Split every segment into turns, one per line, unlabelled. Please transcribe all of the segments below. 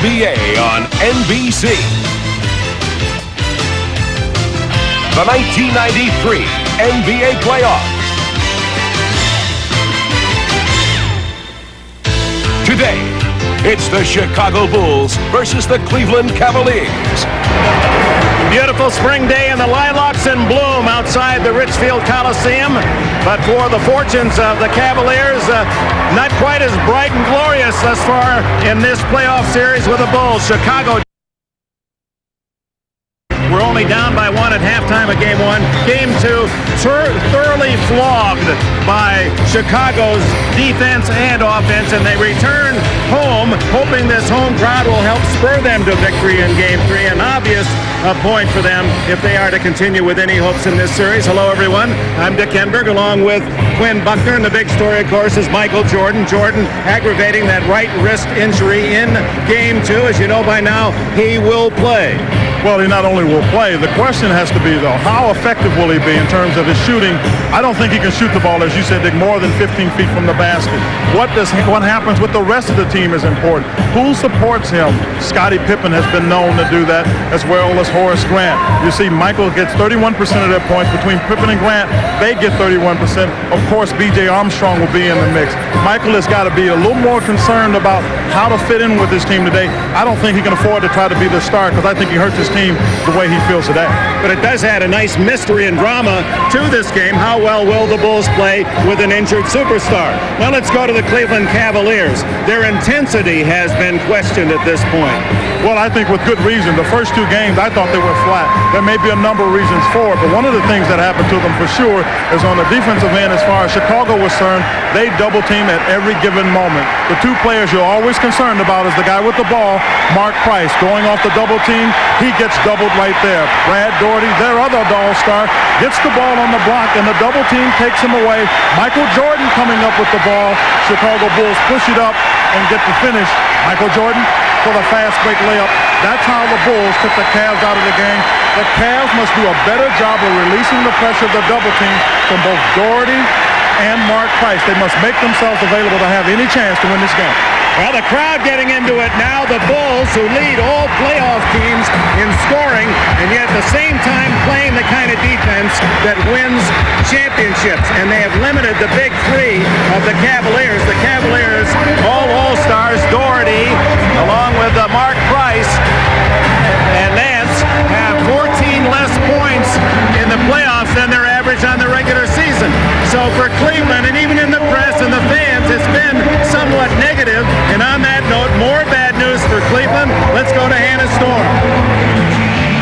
NBA on NBC. The 1993 NBA playoffs. Today, it's the Chicago Bulls versus the Cleveland Cavaliers.
Beautiful spring day and the lilacs in bloom outside the Richfield Coliseum. But for the fortunes of the Cavaliers, not quite as bright and glorious thus far in this playoff series with the Bulls. Chicago. We're only down by one at halftime of game one. Game two, thoroughly flogged by Chicago's defense and offense, and they return home, hoping this home crowd will help spur them to victory in game three. An obvious point for them if they are to continue with any hopes in this series. Hello, everyone. I'm Dick Enberg, along with Quinn Buckner, and the big story, of course, is Michael Jordan. Jordan aggravating that right wrist injury in game two. As you know by now, he will play.
Well, he not only will play, the question has to be, though, how effective will he be in terms of his shooting? I don't think he can shoot the ball, as you said, Dick, more than 15 feet from the basket. What happens with the rest of the team is important. Who supports him? Scottie Pippen has been known to do that, as well as Horace Grant. You see, Michael gets 31% of their points. Between Pippen and Grant, they get 31%. Of course, B.J. Armstrong will be in the mix. Michael has got to be a little more concerned about how to fit in with his team today. I don't think he can afford to try to be the star, because I think he hurts his team the way he feels today.
But it does add a nice mystery and drama to this game. How well will the Bulls play with an injured superstar? Now let's go to the Cleveland Cavaliers. Their intensity has been questioned at this point.
Well, I think with good reason. The first two games, I thought they were flat. There may be a number of reasons for it, but one of the things that happened to them for sure is on the defensive end. As far as Chicago was concerned, they double team at every given moment. The two players you're always concerned about is the guy with the ball, Mark Price, going off the double team. He gets doubled right there. Brad Daugherty, their other all-star, gets the ball on the block, and the double team takes him away. Michael Jordan coming up with the ball. Chicago Bulls push it up and get the finish. Michael Jordan for the fast break layup. That's how the Bulls took the Cavs out of the game. The Cavs must do a better job of releasing the pressure of the double team from both Daugherty and Mark Price. They must make themselves available to have any chance to win this game.
Well, the crowd getting into it now. The Bulls, who lead all playoff teams in scoring, and yet at the same time playing the kind of defense that wins championships. And they have limited the big three of the Cavaliers. The Cavaliers, all all-stars, Daugherty, along with Mark Price and Nance, have 14 less points in the playoffs than their average on the regular season. So for Cleveland, and even in the press and the fans, it's been somewhat negative. And on that note, more bad news for Cleveland. Let's go to Hannah Storm.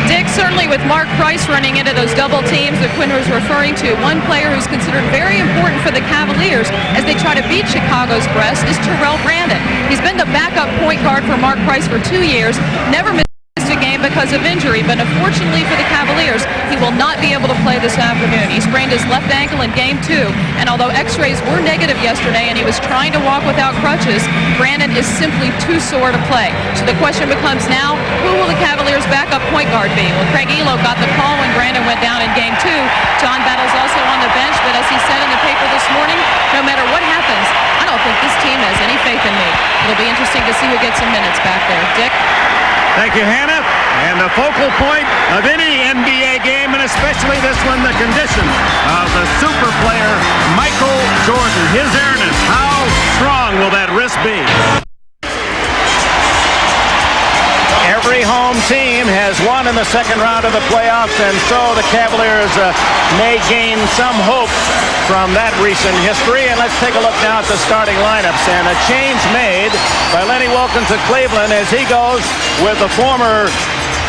Dick, certainly with Mark Price running into those double teams that Quinn was referring to, one player who's considered very important for the Cavaliers as they try to beat Chicago's Brest is Terrell Brandon. He's been the backup point guard for Mark Price for 2 years, never missed a game because of injury, but unfortunately for the Cavaliers, he will not be able to play this afternoon. He sprained his left ankle in game two, and although x-rays were negative yesterday and he was trying to walk without crutches, Brandon is simply too sore to play. So the question becomes now, who will the Cavaliers' backup point guard be? Well, Craig Elo got the call when Brandon went down in game two. John Battle's also on the bench, but as he said in the paper this morning, no matter what happens, I don't think this team has any faith in me. It'll be interesting to see who gets some minutes back there. Dick?
Thank you, Hannah. And the focal point of any NBA game, and especially this one, the condition of the super player, Michael Jordan. His airness, how strong will that wrist be? Every home team has won in the second round of the playoffs, and so the Cavaliers may gain some hope from that recent history. And let's take a look now at the starting lineups. And a change made by Lenny Wilkins of Cleveland as he goes with the former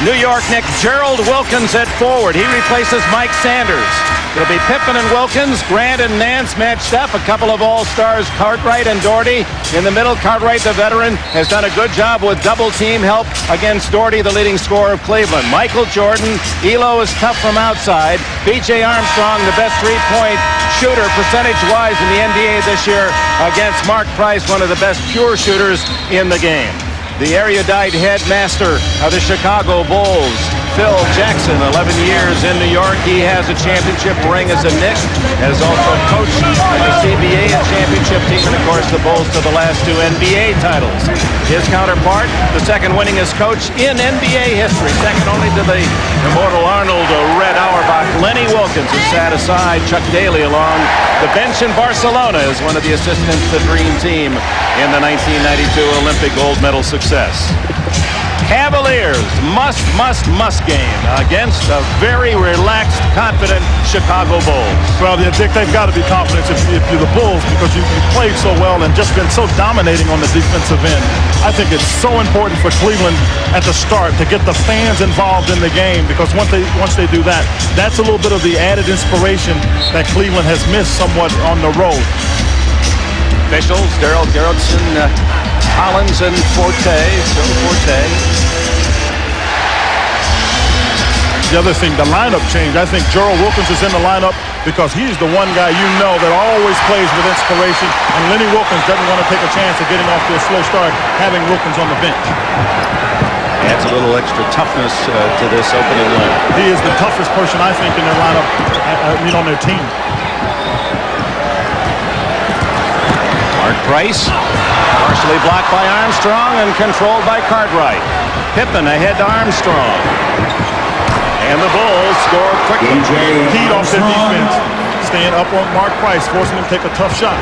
New York Knick Gerald Wilkins at forward. He replaces Mike Sanders. It'll be Pippen and Wilkins, Grant and Nance matched up. A couple of all-stars, Cartwright and Daugherty. In the middle, Cartwright, the veteran, has done a good job with double-team help against Daugherty, the leading scorer of Cleveland. Michael Jordan, Elo is tough from outside. B.J. Armstrong, the best three-point shooter percentage-wise in the NBA this year against Mark Price, one of the best pure shooters in the game. The erudite headmaster of the Chicago Bulls, Phil Jackson, 11 years in New York. He has a championship ring as a Knick, has also coached the CBA championship team, and of course the Bulls to the last 2 NBA titles. His counterpart, the second winningest coach in NBA history, second only to the immortal Arnold Red Auerbach. Lenny Wilkens has sat aside Chuck Daly along the bench in Barcelona as one of the assistants to the Dream Team in the 1992 Olympic gold medal success. Cavaliers must game against a very relaxed, confident Chicago Bulls.
Well, Dick, they've got to be confident if you're the Bulls, because you played so well and just been so dominating on the defensive end. I think it's so important for Cleveland at the start to get the fans involved in the game, because once they do that, that's a little bit of the added inspiration that Cleveland has missed somewhat on the road.
Officials, Daryl Gerritsen, Collins, and Forte.
The other thing, the lineup change. I think Gerald Wilkins is in the lineup because he's the one guy that always plays with inspiration, and Lenny Wilkins doesn't want to take a chance of getting off to a slow start, having Wilkins on the bench.
Adds a little extra toughness to this opening lineup.
He is the toughest person, I think, in their lineup, on their team.
Mark Price, partially blocked by Armstrong and controlled by Cartwright. Pippen ahead to Armstrong. And the Bulls score quickly.
Heat off their defense. Staying up on Mark Price, forcing him to take a tough shot.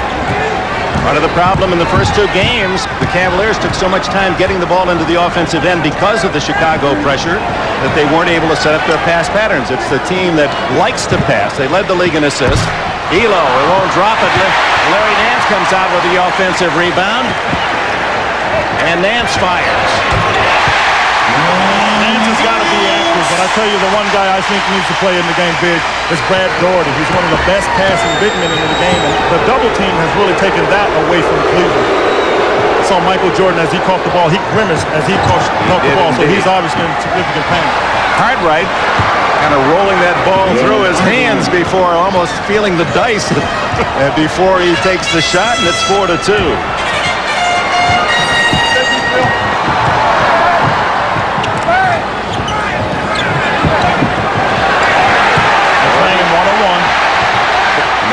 Part of the problem in the first 2 games, the Cavaliers took so much time getting the ball into the offensive end because of the Chicago pressure that they weren't able to set up their pass patterns. It's the team that likes to pass. They led the league in assists. Elo, it won't drop it. Larry Nance comes out with the offensive rebound. And Nance fires.
Nance has got to be active, but I tell you, the one guy I think needs to play in the game big is Brad Daugherty. He's one of the best passing big men in the game, and the double team has really taken that away from Cleveland. I saw Michael Jordan as he caught the ball. He grimaced as he caught the ball, so he's obviously in significant pain.
Cartwright kind of rolling that ball through his hands before almost feeling the dice before he takes the shot, and it's 4-2.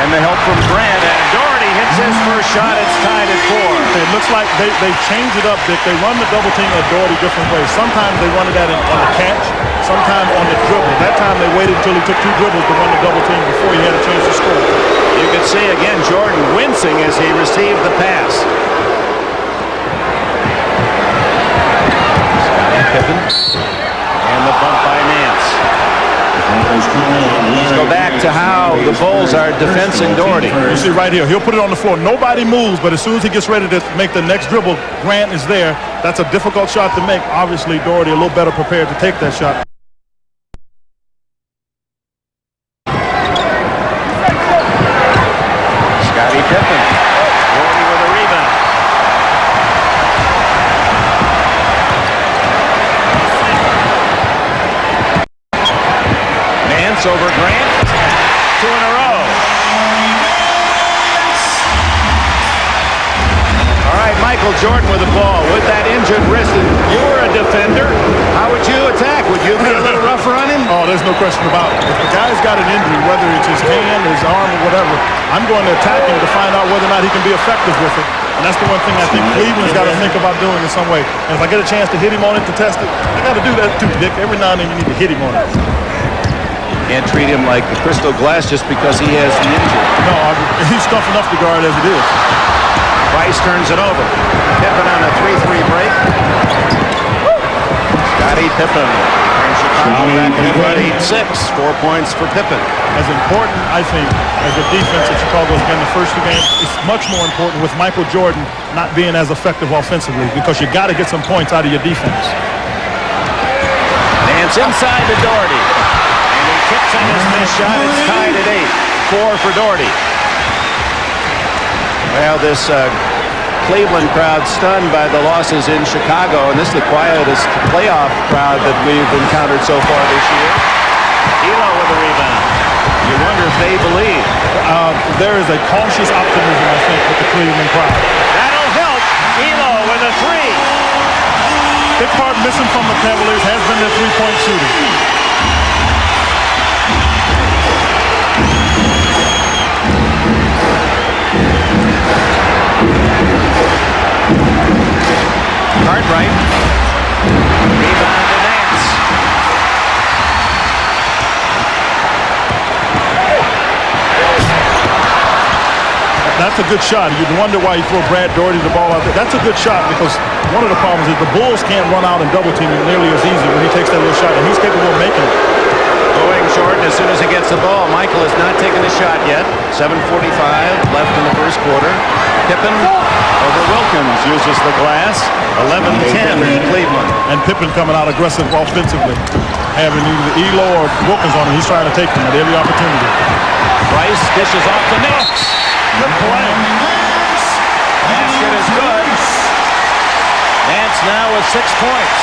And the help from Grant, and Daugherty hits his first shot. It's tied at 4.
It looks like they changed it up, Dick. They run the double team at Daugherty different ways. Sometimes they run it on the catch, sometimes on the dribble. That time they waited until he took 2 dribbles to run the double team before he had a chance to score.
You can see again Jordan wincing as he received the pass. Scottie Pippen, and the bump by Nance. Let's go back to how the Bulls are defensing Daugherty.
You see right here, he'll put it on the floor. Nobody moves, but as soon as he gets ready to make the next dribble, Grant is there. That's a difficult shot to make. Obviously, Daugherty a little better prepared to take that shot.
Scottie Pippen. Daugherty with a rebound. Nance over Grant. 2 in a row. All right, Michael Jordan with the ball with that injured wrist. You were a defender. How would you attack? Would you be a little rougher on him?
Oh, there's no question about it. If the guy's got an injury, whether it's his hand, his arm, or whatever, I'm going to attack him to find out whether or not he can be effective with it. And that's the one thing I think Cleveland's got to think about doing in some way. And if I get a chance to hit him on it to test it, I got to do that too, Dick. Every now and then you need to hit him on it.
Can't treat him like the crystal glass just because he has the injury.
No, he's tough enough to guard as it is.
Price turns it over. Pippen on a 3-3 break. Scottie Pippen. And Chicago back in front 8-6. 4 points for Pippen.
As important, I think, as the defense of Chicago has been the first 2 games, it's much more important with Michael Jordan not being as effective offensively, because you got to get some points out of your defense.
Nance inside to Daugherty. And he tips in his missed shot. It's tied at 8. 4 for Daugherty. Well, this Cleveland crowd stunned by the losses in Chicago, and this is the quietest playoff crowd that we've encountered so far this year. Elo with a rebound. You wonder if they believe.
There is a cautious optimism, I think, with the Cleveland crowd.
That'll help. Elo with a 3.
Big part missing from the Cavaliers has been their 3-point shooting.
Cartwright. Rebound to Nance.
That's a good shot. You'd wonder why you throw Brad Doherty the ball out there. That's a good shot because one of the problems is the Bulls can't run out and double team him nearly as easy when he takes that little shot, and he's capable of making it.
Going short as soon as he gets the ball. Michael has not taken the shot yet. 7:45 left in the first quarter. Pippen over Wilkins uses the glass. 11-10 Cleveland.
And Pippen coming out aggressive offensively. Having either Elo or Wilkins on him, he's trying to take them at every opportunity.
Price dishes off the Nance. Good play. Basket is good. Nance now with 6 points.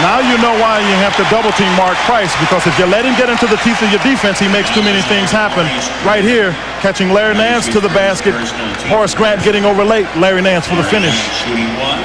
Now you know why you have to double team Mark Price, because if you let him get into the teeth of your defense, he makes too many things happen. Right here, catching Larry Nance to the basket. Horace Grant getting over late. Larry Nance for the finish.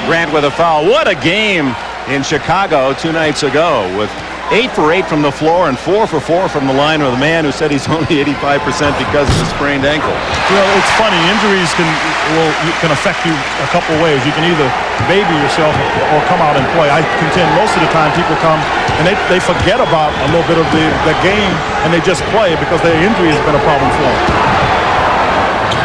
Grant with a foul. What a game in Chicago 2 nights ago with 8 for 8 from the floor and 4 for 4 from the line with a man who said he's only 85% because of a sprained ankle.
Well, it's funny. Injuries can affect you a couple ways. You can either baby yourself or come out and play. I contend most of the time people come and they forget about a little bit of the game and they just play because their injury has been a problem for them.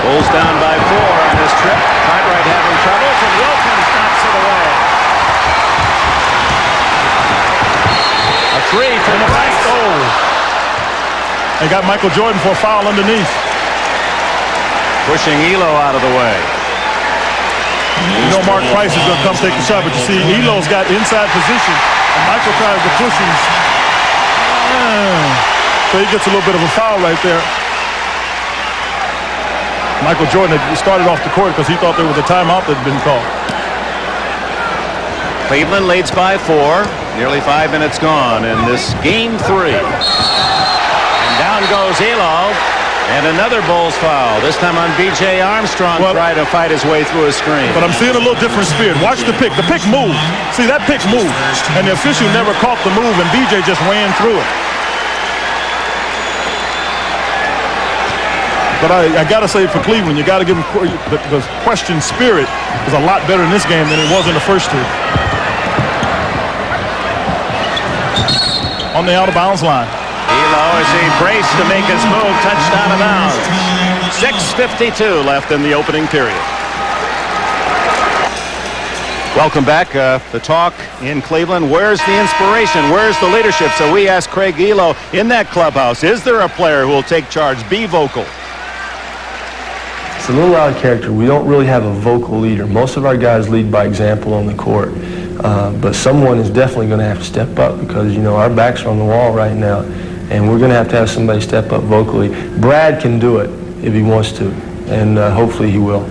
Bulls down by 4 on this trip. Cartwright having troubles and Wilkins knocks it away. A 3 from the right.
Oh. They got Michael Jordan for a foul underneath.
Pushing Elo out of the way.
You know Mark Price is going to come take the shot, but you see Elo's got inside position, and Michael tries to push him. So he gets a little bit of a foul right there. Michael Jordan had started off the court because he thought there was a timeout that had been called.
Cleveland leads by 4. Nearly 5 minutes gone in this game 3. And down goes Elo. And another Bulls foul. This time on B.J. Armstrong, trying to fight his way through a screen.
But I'm seeing a little different spirit. Watch the pick. The pick moved. See, that pick moved. And the official never caught the move, and B.J. just ran through it. But I got to say for Cleveland, you got to give them the question spirit is a lot better in this game than it was in the first 2. On the out-of-bounds line.
Elo as he braced to make his move, touched out of bounds. 6:52 left in the opening period. Welcome back. The talk in Cleveland. Where's the inspiration? Where's the leadership? So we asked Craig Elo in that clubhouse, is there a player who will take charge, be vocal?
It's a little out of character. We don't really have a vocal leader. Most of our guys lead by example on the court. But someone is definitely going to have to step up because, you know, our backs are on the wall right now. And we're going to have somebody step up vocally. Brad can do it if he wants to. And hopefully he will.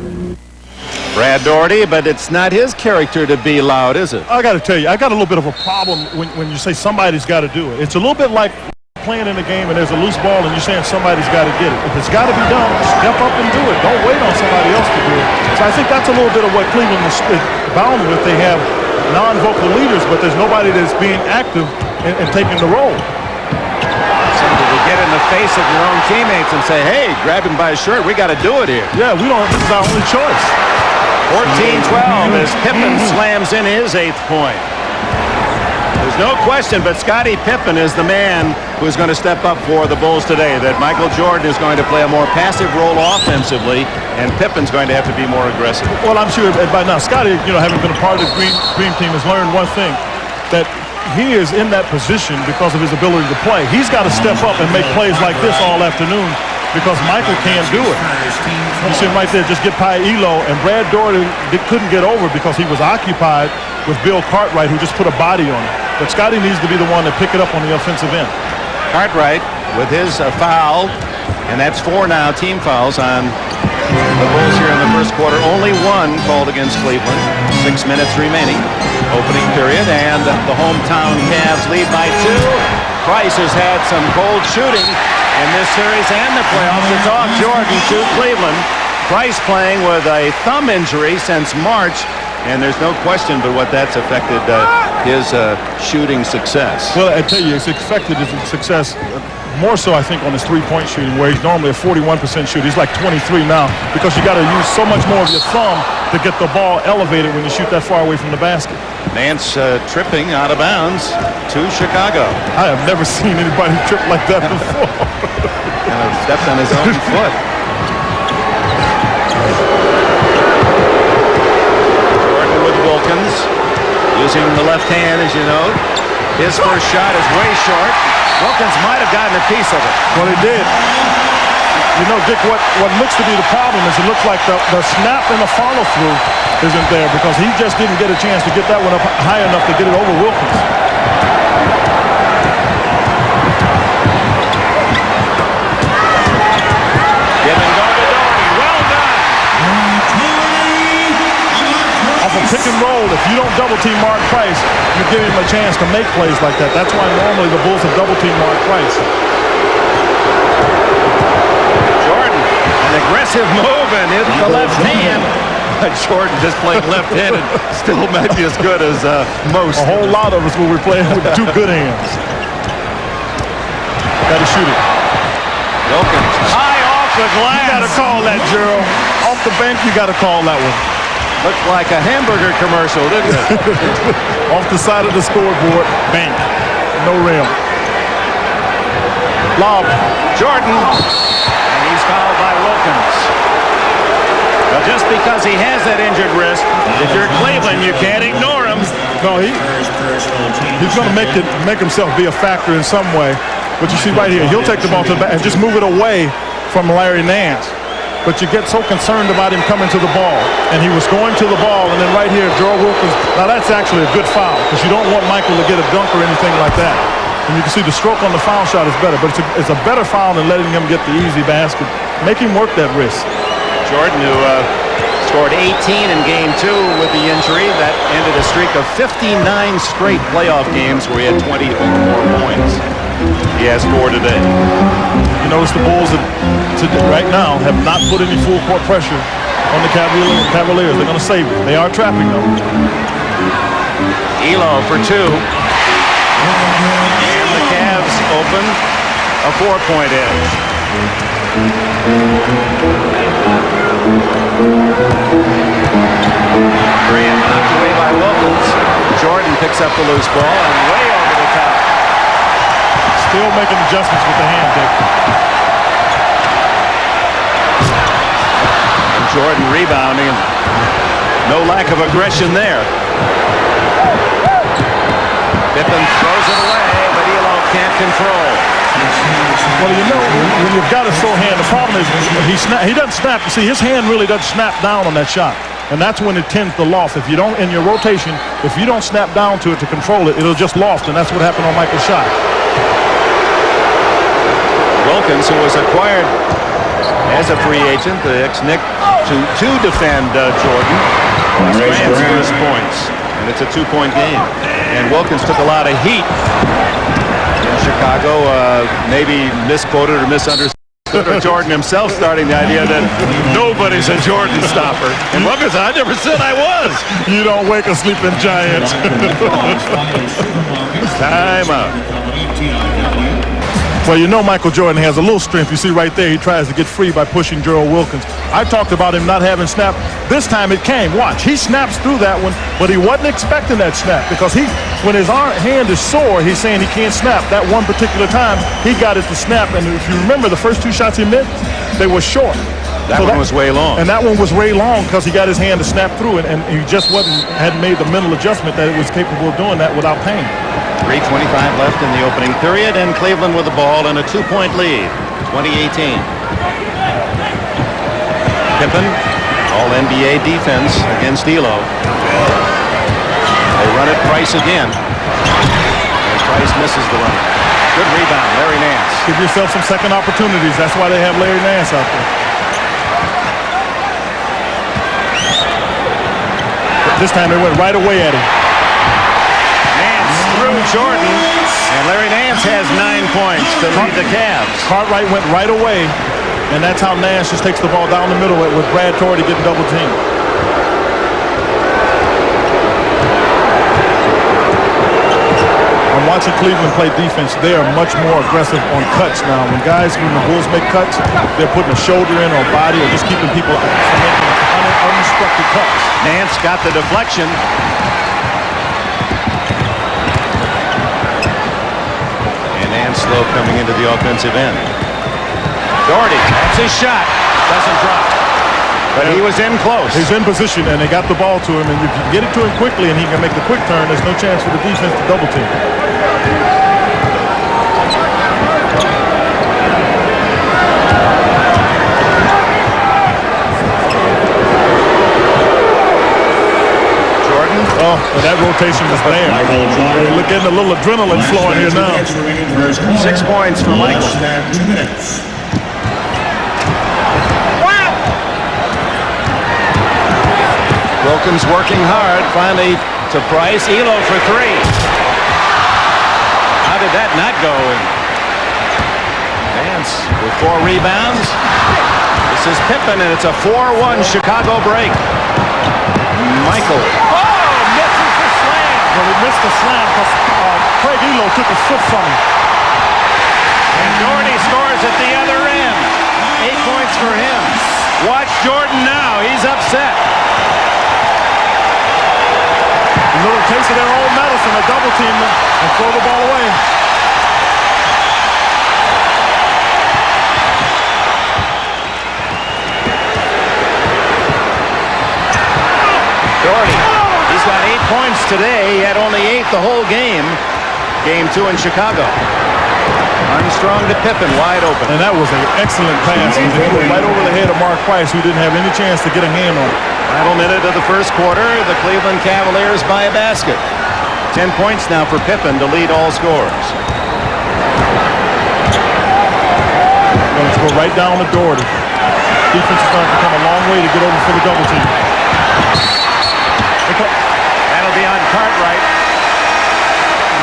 Brad Doherty, but it's not his character to be loud, is it?
I got to tell you, I got a little bit of a problem when you say somebody's got to do it. It's a little bit like playing in a game and there's a loose ball and you're saying somebody's got to get it. If it's got to be done, step up and do it. Don't wait on somebody else to do it. So I think that's a little bit of what Cleveland is bound with. They have non-vocal leaders, but there's nobody that's being active and taking the role.
Somebody to get in the face of your own teammates and say, hey, grab him by his shirt. We got to do it here.
Yeah, this is our only choice.
14-12 as Pippen slams in his 8th point. There's no question, but Scottie Pippen is the man who's going to step up for the Bulls today. That Michael Jordan is going to play a more passive role offensively, and Pippen's going to have to be more aggressive.
Well, I'm sure by now, Scottie, having been a part of the Dream Team, has learned one thing, that he is in that position because of his ability to play. He's got to step up and make plays like this all afternoon because Michael can't do it. You see him right there, just get by Elo, and Brad Doherty couldn't get over because he was occupied with Bill Cartwright, who just put a body on him. But Scottie needs to be the one to pick it up on the offensive end.
Cartwright with his foul, and that's 4 now team fouls on the Bulls here in the first quarter. Only 1 called against Cleveland. 6 minutes remaining. Opening period, and the hometown Cavs lead by 2. Price has had some cold shooting in this series and the playoffs. It's off Jordan to Cleveland. Price playing with a thumb injury since March, and there's no question but what that's affected his shooting success.
Well, I tell you, it's affected his success more so, I think, on his three-point shooting, where he's normally a 41% shooter. He's like 23 now because you got to use so much more of your thumb to get the ball elevated when you shoot that far away from the basket.
Nance tripping out of bounds to Chicago.
I have never seen anybody trip like that before.
Kind of stepped on his own foot. Jordan with Wilkins, using the left hand, as you know. His first shot is way short. Wilkins might have gotten a piece of it.
Well, he did. You know, Dick, what looks to be the problem is it looks like the snap and the follow-through isn't there because he just didn't get a chance to get that one up high enough to get it over Wilkins.
Give and go to Doherty. Well done.
Off a pick and roll, if you don't double-team Mark Price, you give him a chance to make plays like that. That's why normally the Bulls have double-teamed Mark Price.
Aggressive move and hit the left hand. Jordan just playing left-handed still might be as good as most.
A whole lot of us when we're playing with two good hands. Got to shoot it.
Wilkins high off the glass.
You got to call that, Gerald. Off the bench, you got to call that one.
Looked like a hamburger commercial, didn't it?
Off the side of the scoreboard, bank. No rim. Lob.
Jordan. He's fouled by Wilkins. But just because he has that injured wrist, if you're Cleveland, you can't ignore him.
No, he's going to make himself be a factor in some way. But you see right here, he'll take the ball to the back and just move it away from Larry Nance. But you get so concerned about him coming to the ball. And he was going to the ball, and then right here, Joe Wilkins. Now that's actually a good foul because you don't want Michael to get a dunk or anything like that. And you can see the stroke on the foul shot is better, but it's a better foul than letting him get the easy basket. Make him work that wrist.
Jordan, who scored 18 in Game 2 with the injury, that ended a streak of 59 straight playoff games where he had 20 or more points. He has 4 today.
You notice the Bulls right now have not put any full court pressure on the Cavaliers. They're going to save it. They are trapping them.
Elo for 2. And the Cavs open a 4-point edge. Graham knocked away by Wilkins. Jordan picks up the loose ball and way over the top.
Still making adjustments with the hand, Dick.
And Jordan rebounding. No lack of aggression there. Pippen throws it away, but Elo can't control.
Well, you know, when you've got a sore hand, the problem is he doesn't snap. See, his hand really doesn't snap down on that shot. And that's when it tends to loft. If you don't, in your rotation, if you don't snap down to it to control it, it'll just loft. And that's what happened on Michael's shot.
Wilkins, who was acquired as a free agent, the ex-Knick, to defend Jordan, strands for his points. And it's a 2-point game. And Wilkins took a lot of heat in Chicago, maybe misquoted or misunderstood. Or Jordan himself starting the idea that nobody's a Jordan stopper. And Wilkins, I never said I was.
You don't wake a sleeping giant.
Time out.
Well, you know Michael Jordan has a little strength. You see right there, he tries to get free by pushing Gerald Wilkins. I talked about him not having snap. This time it came. Watch, he snaps through that one, but he wasn't expecting that snap because when his hand is sore, he's saying he can't snap. That one particular time, he got it to snap. And if you remember the first 2 shots he missed, they were short.
That one was way long.
And that one was way long because he got his hand to snap through it, and he just hadn't made the mental adjustment that it was capable of doing that without pain.
3:25 left in the opening period, and Cleveland with the ball and a 2-point lead, 2018. Pippen, all-NBA defense against Elo. They run it Price again. And Price misses the run. Good rebound, Larry Nance.
Give yourself some second opportunities. That's why they have Larry Nance out there. But this time they went right away at him.
Through Jordan, and Larry Nance has 9 points to lead the Cavs.
Cartwright went right away, and that's how Nance just takes the ball down the middle with Brad Torrey getting double teamed. And watching Cleveland play defense, they are much more aggressive on cuts now. When the Bulls make cuts, they're putting a shoulder in or body or just keeping people from making unstructured cuts.
Nance got the deflection. And Nance slow coming into the offensive end. Doherty, that's his shot. Doesn't drop. But he was in close.
He's in position, and they got the ball to him. And if you get it to him quickly and he can make the quick turn, there's no chance for the defense to double team.
Jordan.
Oh, well, that rotation was there. We're getting a little adrenaline flowing here now.
6 points for Michael. Wilkins working hard, finally to Price. Elo for three. How did that not go? Nance with 4 rebounds. This is Pippen, and it's a 4-1 Chicago break. Michael. Oh, misses the slam.
Well, he missed the slam because Craig Elo took his foot from him.
And Doherty scores at the other end. 8 points for him. Watch Jordan now. He's upset.
A little taste of their own medicine, a double team and throw the ball away.
Doherty, he's got 8 points today. He had only 8 the whole game. Game 2 in Chicago. Armstrong to Pippen, wide open.
And that was an excellent pass. He threw it right over the head of Mark Price, who didn't have any chance to get a hand on it.
Final minute of the first quarter, the Cleveland Cavaliers by a basket. 10 points now for Pippen to lead all scores.
Let's go right down to Doherty. Defense is starting to come a long way to get over for the double team.
That'll be on Cartwright.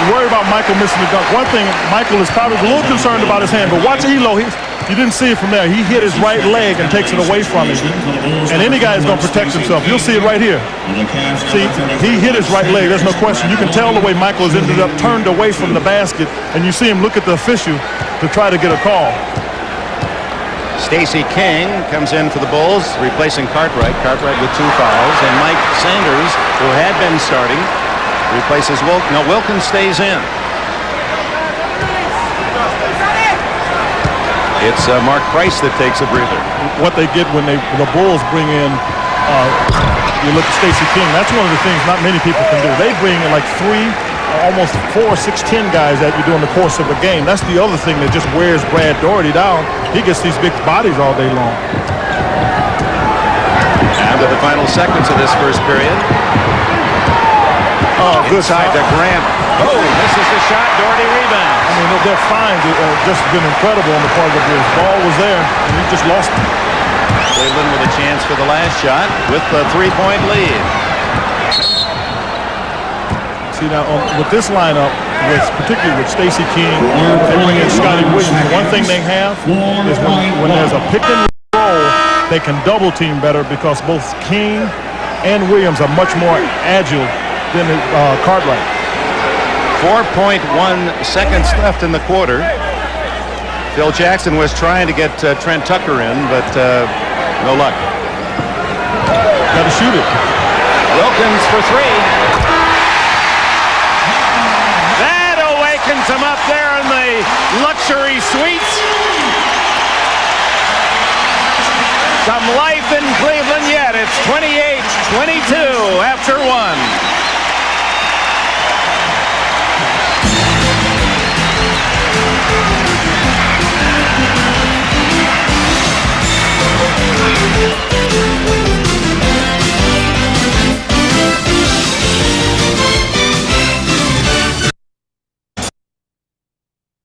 You worry about Michael missing the dunk. One thing, Michael is probably a little concerned about his hand, but watch Elo. You didn't see it from there. He hit his right leg and takes it away from him. And any guy is going to protect himself. You'll see it right here. See, he hit his right leg. There's no question. You can tell the way Michael has ended up turned away from the basket, and you see him look at the official to try to get a call.
Stacey King comes in for the Bulls, replacing Cartwright. Cartwright with 2 fouls. And Mike Sanders, who had been starting, replaces Wilkins. No, Wilkins stays in. It's Mark Price that takes a breather.
What they get when the Bulls bring in, you look at Stacey King, that's one of the things not many people can do. They bring in like 3, almost 4, 6, 10 guys that you do in the course of a game. That's the other thing that just wears Brad Doherty down. He gets these big bodies all day long.
Down to the final seconds of this first period.
Oh, good
side to Grant. Oh, misses the shot. Doherty rebounds.
I mean, their fines just been incredible on the part of the Bulls. Ball was there, and he just lost it.
Cleveland with a chance for the last shot with the 3-point lead.
See, now, with this lineup, particularly with Stacey King, they bring in Scotty Williams. One thing they have is when there's a pick and roll, they can double team better because both King and Williams are much more agile than Cartwright.
4.1 seconds left in the quarter. Phil Jackson was trying to get Trent Tucker in, but no luck.
Got to shoot it.
Wilkins for 3. That awakens him up there in the luxury suites. Some life in Cleveland yet. It's 28-22 after 1.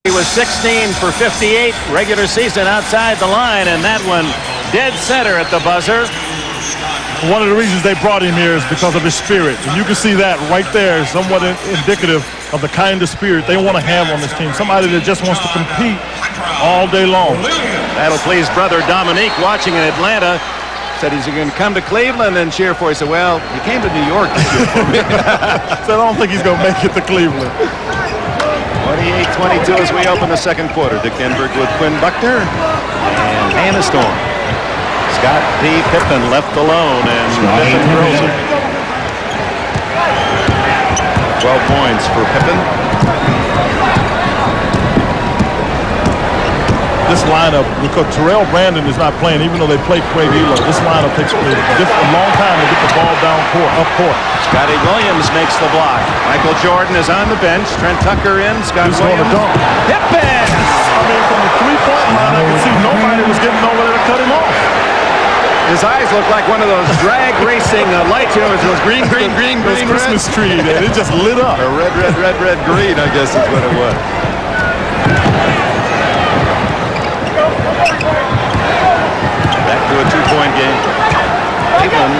He was 16 for 58 regular season outside the line, and that one dead center at the buzzer.
One of the reasons they brought him here is because of his spirit. And you can see that right there, somewhat indicative of the kind of spirit they want to have on this team. Somebody that just wants to compete all day long.
That'll please brother Dominique watching in Atlanta. Said he's going to come to Cleveland and cheer for you. He said, well, he came to New York to cheer for me.
So I don't think he's going to make it to Cleveland.
28-22 as we open the second quarter. Dick Enberg with Quinn Buckner and Hannah Storm. Scott P. Pippen left alone, and Pippen throws it. 12 points for Pippen.
This lineup, because Terrell Brandon is not playing, even though they play Craig Elo, this lineup takes a long time to get the ball down court, up court.
Scotty Williams makes the block. Michael Jordan is on the bench. Trent Tucker in. Scott Williams. Pippen!
I mean, from the three-point line, I could see nobody was getting over there to cut him off.
His eyes look like one of those drag racing lights. You know, it was green, green, green, green,
Christmas tree, and it just lit up.
Or red, red, red, red, green, I guess is what it was. Back to a two-point game. Cleveland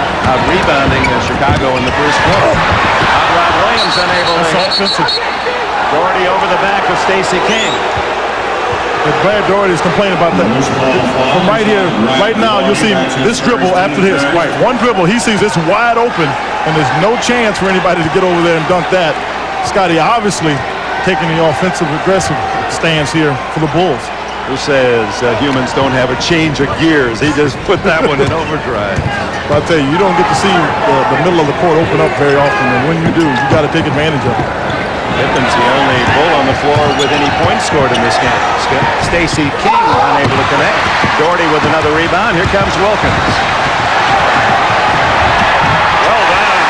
rebounding Chicago in the first quarter. Hot Rod Williams unable to hit. Doherty over the back of Stacey King.
But Brad Doherty is complaining about that. From right here, right now, you'll see this dribble after this. Right, one dribble, he sees it's wide open, and there's no chance for anybody to get over there and dunk that. Scotty obviously taking the offensive aggressive stance here for the Bulls.
Who says humans don't have a change of gears? He just put that one in overdrive.
But I'll tell you, you don't get to see the middle of the court open up very often, and when you do, you got to take advantage of it.
Pippen's the only Bull on the floor with any points scored in this game. Stacey King unable to connect. Doherty with another rebound. Here comes Wilkins. Well done.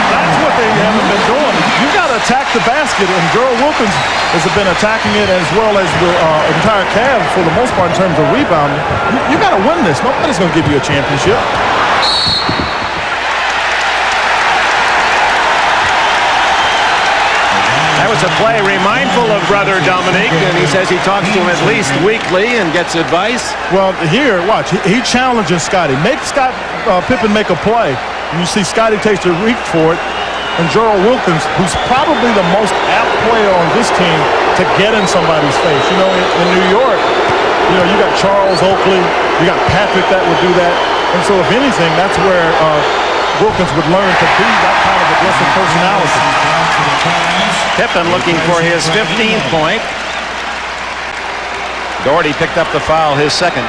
That's what they haven't been doing. You got to attack the basket, and Gerald Wilkins has been attacking it as well as the entire Cavs for the most part in terms of rebounding. You got to win this. Nobody's going to give you a championship.
That was a play remindful of brother Dominique, and he says he talks to him at least weekly and gets advice.
Well, here, watch. He challenges Scotty. Make Scott Pippen make a play. And you see Scotty takes the reach for it. And Gerald Wilkins, who's probably the most apt player on this team to get in somebody's face. You know, in New York, you know, you got Charles Oakley, you got Patrick that would do that. And so if anything, that's where Wilkins would learn to be that kind of aggressive personality.
Pippen looking for his 15th point. Doherty picked up the foul, his second.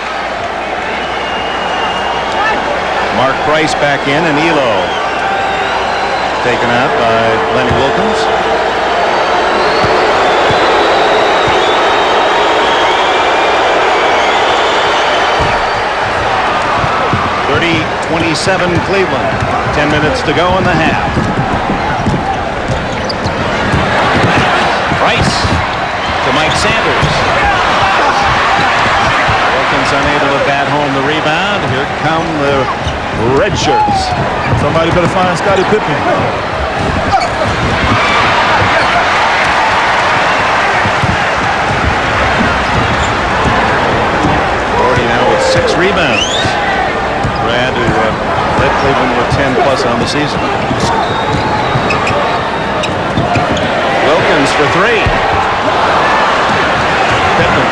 Mark Price back in, and Elo taken out by Lenny Wilkins. (30-27) Cleveland. 10 minutes to go in the half. Price to Mike Sanders. Wilkins unable to bat home the rebound. Here come the red shirts.
Somebody better find Scottie Pippen.
Doherty now with 6 rebounds. Brad, who led Cleveland with 10 plus on the season. Wilkins for 3. Pippen.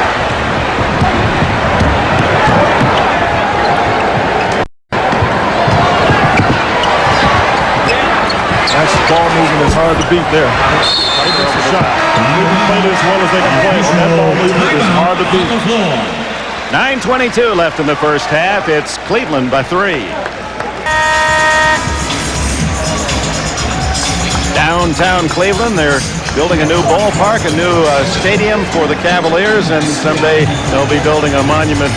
That's ball movement is hard to beat there. They miss a shot. Cleveland played as well as they can play, and that ball movement is hard to beat.
9:22 left in the first half. It's Cleveland by 3. Downtown Cleveland, they're building a new ballpark, a new stadium for the Cavaliers, and someday they'll be building a monument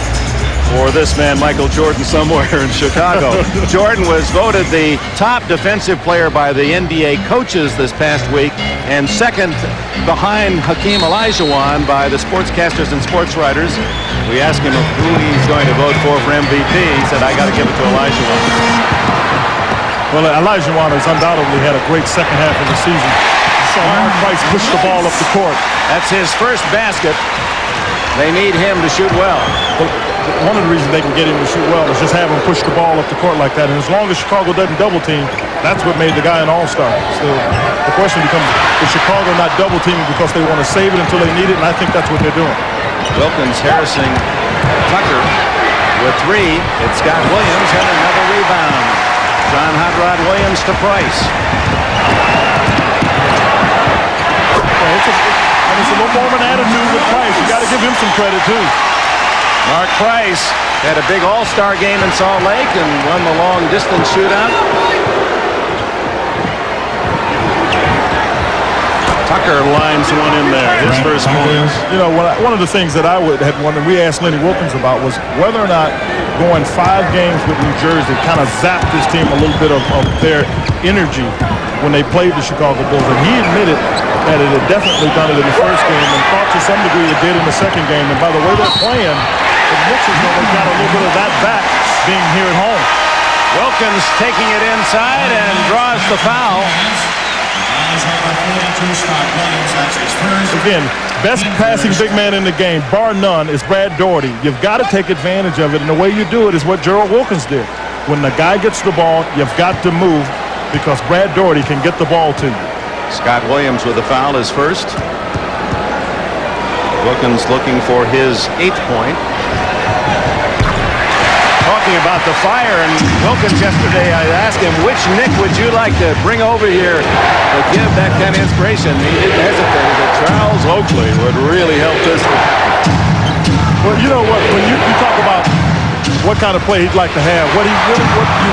for this man, Michael Jordan, somewhere in Chicago. Jordan was voted the top defensive player by the NBA coaches this past week, and second behind Hakeem Olajuwon by the sportscasters and sports writers. We asked him who he's going to vote for MVP. He said, I got to give it to Olajuwon.
Well, Olajuwon has undoubtedly had a great second half of the season. So Mark Price pushed the ball up the court.
That's his first basket. They need him to shoot well.
One of the reasons they can get him to shoot well is just have him push the ball up the court like that. And as long as Chicago doesn't double team, that's what made the guy an all-star. So the question becomes, is Chicago not double teaming because they want to save it until they need it? And I think that's what they're doing.
Wilkins harassing Tucker with 3. It's Scott Williams and another rebound. John Hot Rod Williams to Price.
a little more of an attitude with Price. You got to give him some credit, too.
Mark Price had a big all-star game in Salt Lake and won the long-distance shootout. Tucker lines one in there, his first point.
You know, one of the things that I had wondered, we asked Lenny Wilkins about, was whether or not going 5 games with New Jersey kind of zapped this team a little bit of their energy when they played the Chicago Bulls. And he admitted that it had definitely done it in the first game and thought to some degree it did in the second game. And by the way they're playing, it looks as though they've got a little bit of that back being here at home.
Wilkins taking it inside and draws the foul.
Again, best passing big man in the game, bar none, is Brad Daugherty. You've got to take advantage of it, and the way you do it is what Gerald Wilkins did. When the guy gets the ball, you've got to move because Brad Daugherty can get the ball to you.
Scott Williams with the foul is first. Wilkins looking for his 8th point. Talking about the fire, and Wilkins yesterday, I asked him, which Nick would you like to bring over here to give that kind of inspiration? He didn't hesitate. He said Charles Oakley would really help this.
Well, you know what, when you talk about what kind of play he'd like to have, what you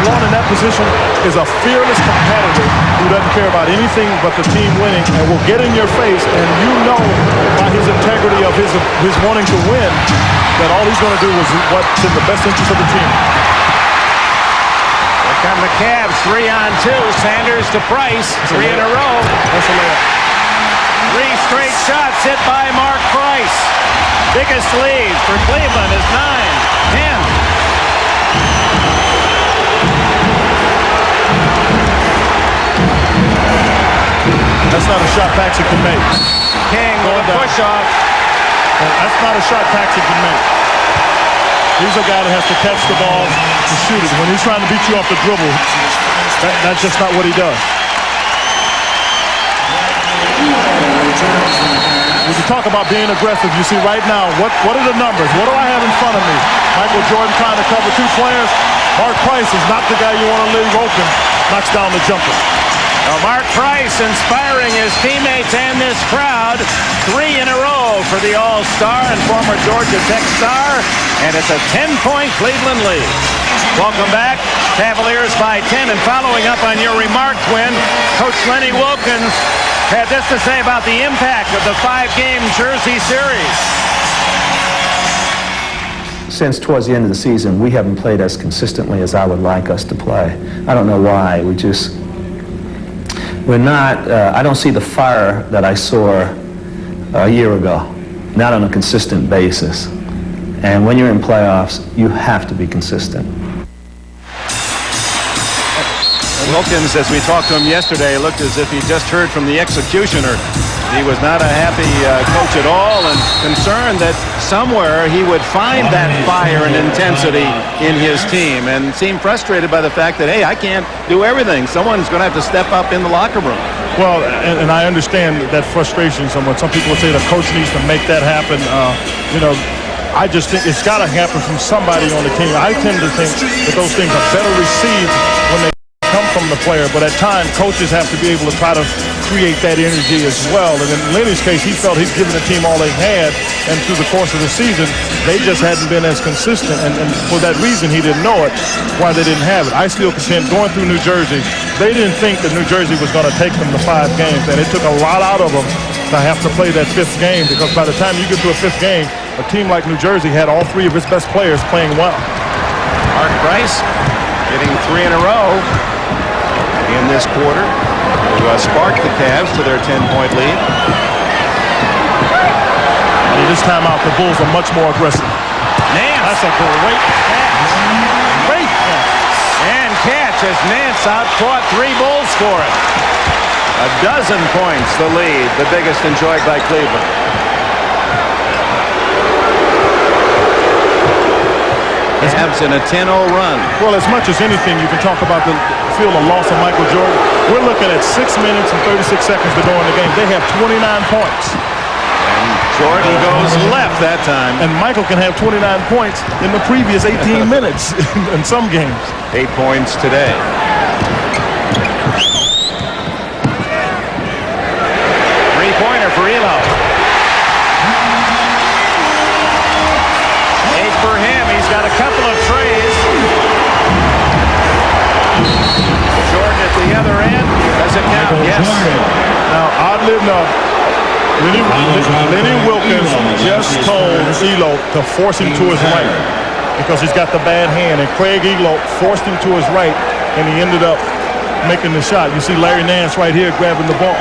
want in that position is a fearless competitor who doesn't care about anything but the team winning and will get in your face, and you know by his integrity of his wanting to win that all he's going to do is what's in the best interest of the team.
Here come the Cavs, 3-on-2. Sanders to Price, 3 in a row.
That's a layup.
3 straight shots hit by Mark Price. Biggest lead for Cleveland is 9-10.
That's not a shot Paxson can make.
King with a push-off.
That's not a shot Paxson can make. He's a guy that has to catch the ball to shoot it. When he's trying to beat you off the dribble, that's just not what he does. When you talk about being aggressive, you see right now, what are the numbers? What do I have in front of me? Michael Jordan trying to cover 2 players. Mark Price is not the guy you want to leave open. Knocks down the jumper.
Mark Price inspiring his teammates and this crowd. 3 in a row for the All-Star and former Georgia Tech star. And it's a 10-point Cleveland lead. Welcome back. Cavaliers by 10. And following up on your remark, Quinn, Coach Lenny Wilkins had this to say about the impact of the 5-game Jersey series.
Since towards the end of the season, we haven't played as consistently as I would like us to play. I don't know why. We're not, I don't see the fire that I saw a year ago, not on a consistent basis. And when you're in playoffs, you have to be consistent.
Wilkins, as we talked to him yesterday, looked as if he just heard from the executioner. He was not a happy coach at all and concerned that somewhere he would find that fire and intensity in his team and seemed frustrated by the fact that, hey, I can't do everything. Someone's going to have to step up in the locker room.
Well, and I understand that frustration somewhat. Some people would say the coach needs to make that happen. I just think it's got to happen from somebody on the team. I tend to think that those things are better received when they come from the player, but at times coaches have to be able to try to create that energy as well. And in Lenny's case, he felt he'd given the team all they had, and through the course of the season, they just hadn't been as consistent, and for that reason, he didn't know it, why they didn't have it. I still contend, going through New Jersey, they didn't think that New Jersey was going to take them to 5 games, and it took a lot out of them to have to play that 5th game, because by the time you get to a 5th game, a team like New Jersey had all 3 of its best players playing well.
Mark Price getting 3 in a row in this quarter to spark the Cavs to their 10-point lead.
And this time out, the Bulls are much more aggressive.
Nance.
That's a great catch. Great catch.
And catch as Nance out-caught 3 Bulls for it. 12 points the lead, the biggest enjoyed by Cleveland. Cavs in a 10-0 run.
Well, as much as anything, you can talk about the loss of Michael Jordan. We're looking at 6 minutes and 36 seconds to go in the game. They have 29 points.
And Jordan goes left that time.
And Michael can have 29 points in the previous 18 minutes in some games.
8 points today. Three-pointer for Elo. Yes.
Now, oddly enough, Lenny Wilkins just told Elo to force him to his right because he's got the bad hand, and Craig Elo forced him to his right, and he ended up making the shot. You see Larry Nance right here grabbing the ball.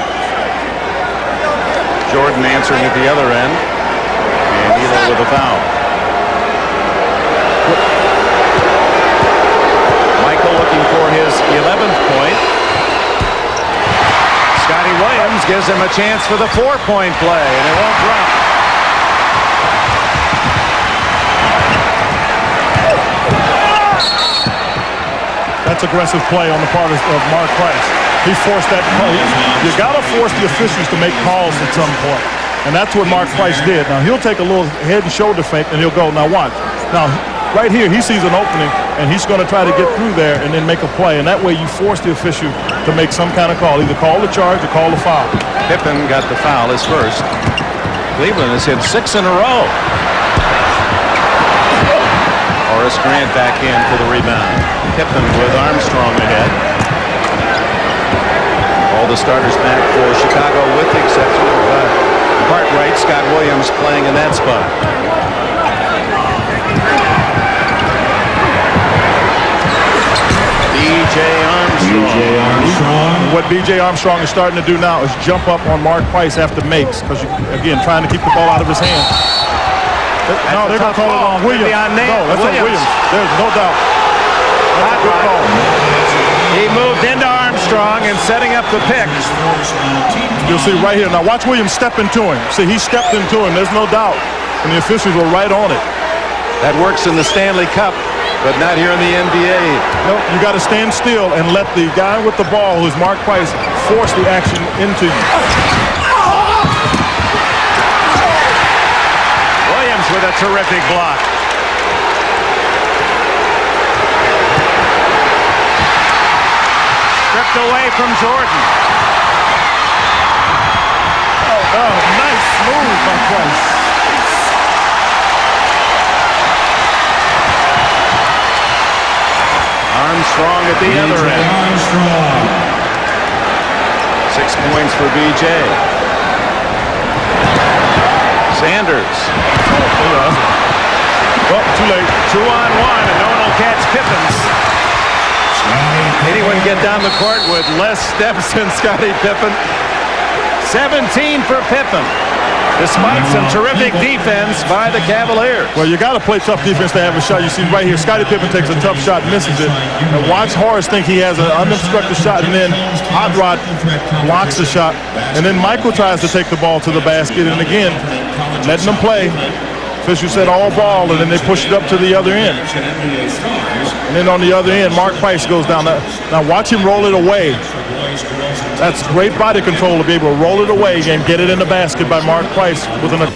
Jordan answering at the other end, and Elo with a foul. Michael looking for his 11th point. Scotty Williams gives him a chance for the 4-point play, and it won't drop.
That's aggressive play on the part of Mark Price. He forced that play. You got to force the officials to make calls at some point, and that's what Mark Price did. Now, he'll take a little head and shoulder fake, and he'll go, now watch. Now, right here, he sees an opening, and he's going to try to get through there and then make a play. And that way you force the official to make some kind of call, either call the charge or call the foul.
Pippen got the foul, his first. Cleveland has hit 6 in a row. Horace Grant back in for the rebound. Pippen with Armstrong ahead. All the starters back for Chicago with the exception of Cartwright. Scott Williams playing in that spot. B.J. Armstrong.
What B.J. Armstrong is starting to do now is jump up on Mark Price after makes, because, again, trying to keep the ball out of his hand. No, they're going to call it on Williams. No, that's on Williams. There's no doubt. That's a good call.
He moved into Armstrong and setting up the pick.
You'll see right here. Now watch Williams step into him. See, he stepped into him. There's no doubt. And the officials were right on it.
That works in the Stanley Cup, but not here in the NBA.
No, you got to stand still and let the guy with the ball, who's Mark Price, force the action into you.
Williams with a terrific block. Stripped away from Jordan.
Oh, nice move by Price.
Armstrong at the other end. 6 points for B.J. Sanders.
Oh, too late.
2-on-1, and no one will catch Pippen. Anyone get down the court with less steps than Scottie Pippen? 17 for Pippen, despite some terrific defense by the Cavaliers.
Well, you got to play tough defense to have a shot. You see right here, Scottie Pippen takes a tough shot, misses it. And watch Horace think he has an unobstructed shot, and then Hot Rod blocks the shot. And then Michael tries to take the ball to the basket, and again, letting them play. Official said all ball, and then they push it up to the other end. And then on the other end, Mark Price goes down. Now watch him roll it away. That's great body control to be able to roll it away and get it in the basket by Mark Price.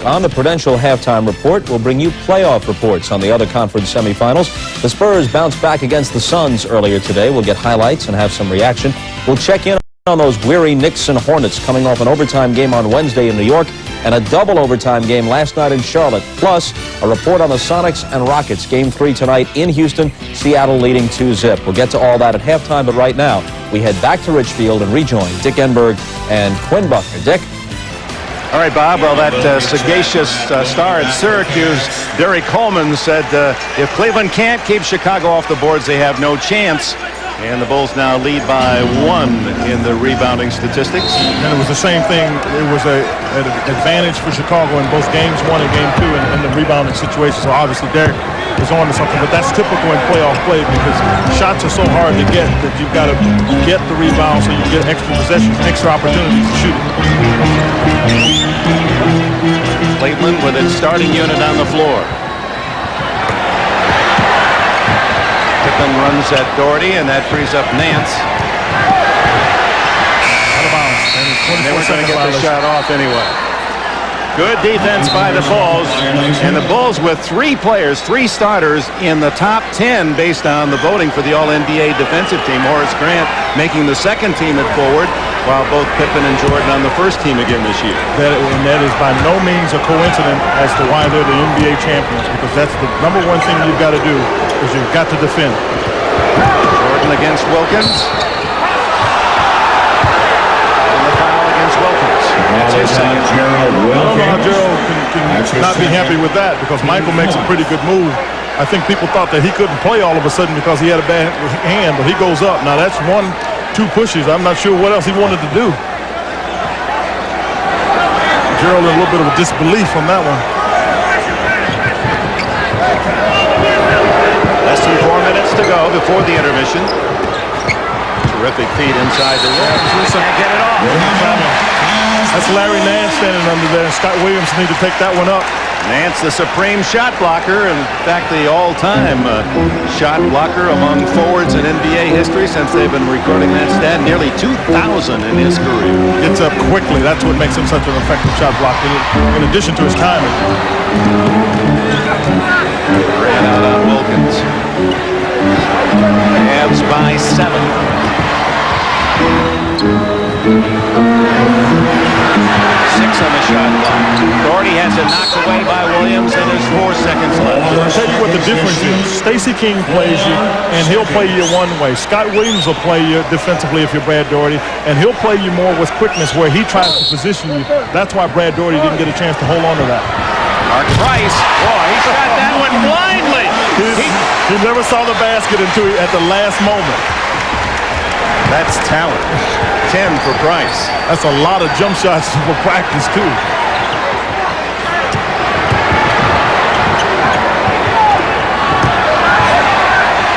On the Prudential Halftime Report, we'll bring you playoff reports on the other conference semifinals. The Spurs bounced back against the Suns earlier today. We'll get highlights and have some reaction. We'll check in on those weary Knicks and Hornets coming off an overtime game on Wednesday in New York and a double overtime game last night in Charlotte. Plus, a report on the Sonics and Rockets. Game 3 tonight in Houston, Seattle leading 2-0. We'll get to all that at halftime, but right now, we head back to Richfield and rejoin Dick Enberg and Quinn Buckner. Dick?
All right, Bob. Well, that sagacious star at Syracuse, Derek Coleman, said if Cleveland can't keep Chicago off the boards, they have no chance. And the Bulls now lead by 1 in the rebounding statistics.
And it was the same thing. It was an advantage for Chicago in both games 1 and game 2 in the rebounding situation. So obviously Derek is on to something, but that's typical in playoff play because shots are so hard to get that you've got to get the rebound so you get extra possessions, extra opportunities to shoot.
Cleveland with its starting unit on the floor. Pippen runs at Doherty, and that frees up Nance.
Out of bounds.
And they were going to get the shot off anyway. Good defense by the Bulls, and the Bulls with 3 players, 3 starters in the top 10 based on the voting for the All-NBA defensive team. Horace Grant making the second team at forward, while both Pippen and Jordan on the first team again this year.
And that is by no means a coincidence as to why they're the NBA champions, because that's the number 1 thing you've got to do, is you've got to defend.
Jordan against Wilkins. That's his second.
I don't know how Gerald can not be happy with that because Michael makes a pretty good move. I think people thought that he couldn't play all of a sudden because he had a bad hand, but he goes up. Now that's 1-2 pushes. I'm not sure what else he wanted to do. Gerald in a little bit of a disbelief on that one.
Less than 4 minutes to go before the intermission. Terrific feed inside the rim. Can't get it off.
That's Larry Nance standing under there. Scott Williams need to take that one up.
Nance, the supreme shot blocker, in fact, the all-time shot blocker among forwards in NBA history since they've been recording that stat. Nearly 2,000 in his career.
Gets up quickly. That's what makes him such an effective shot blocker, in addition to his timing.
Ran out on Wilkins. Cavs by 7. 6 on the shot clock. Doherty has it knocked away by Williams, and there's 4 seconds left.
I'll tell you what the difference is. Stacey King plays you, and he'll play you one way. Scott Williams will play you defensively if you're Brad Doherty, and he'll play you more with quickness where he tries to position you. That's why Brad Doherty didn't get a chance to hold on to that.
Mark Price, boy, he shot that one blindly.
He never saw the basket until at the last moment.
That's talent. 10 for Price.
That's a lot of jump shots for practice, too.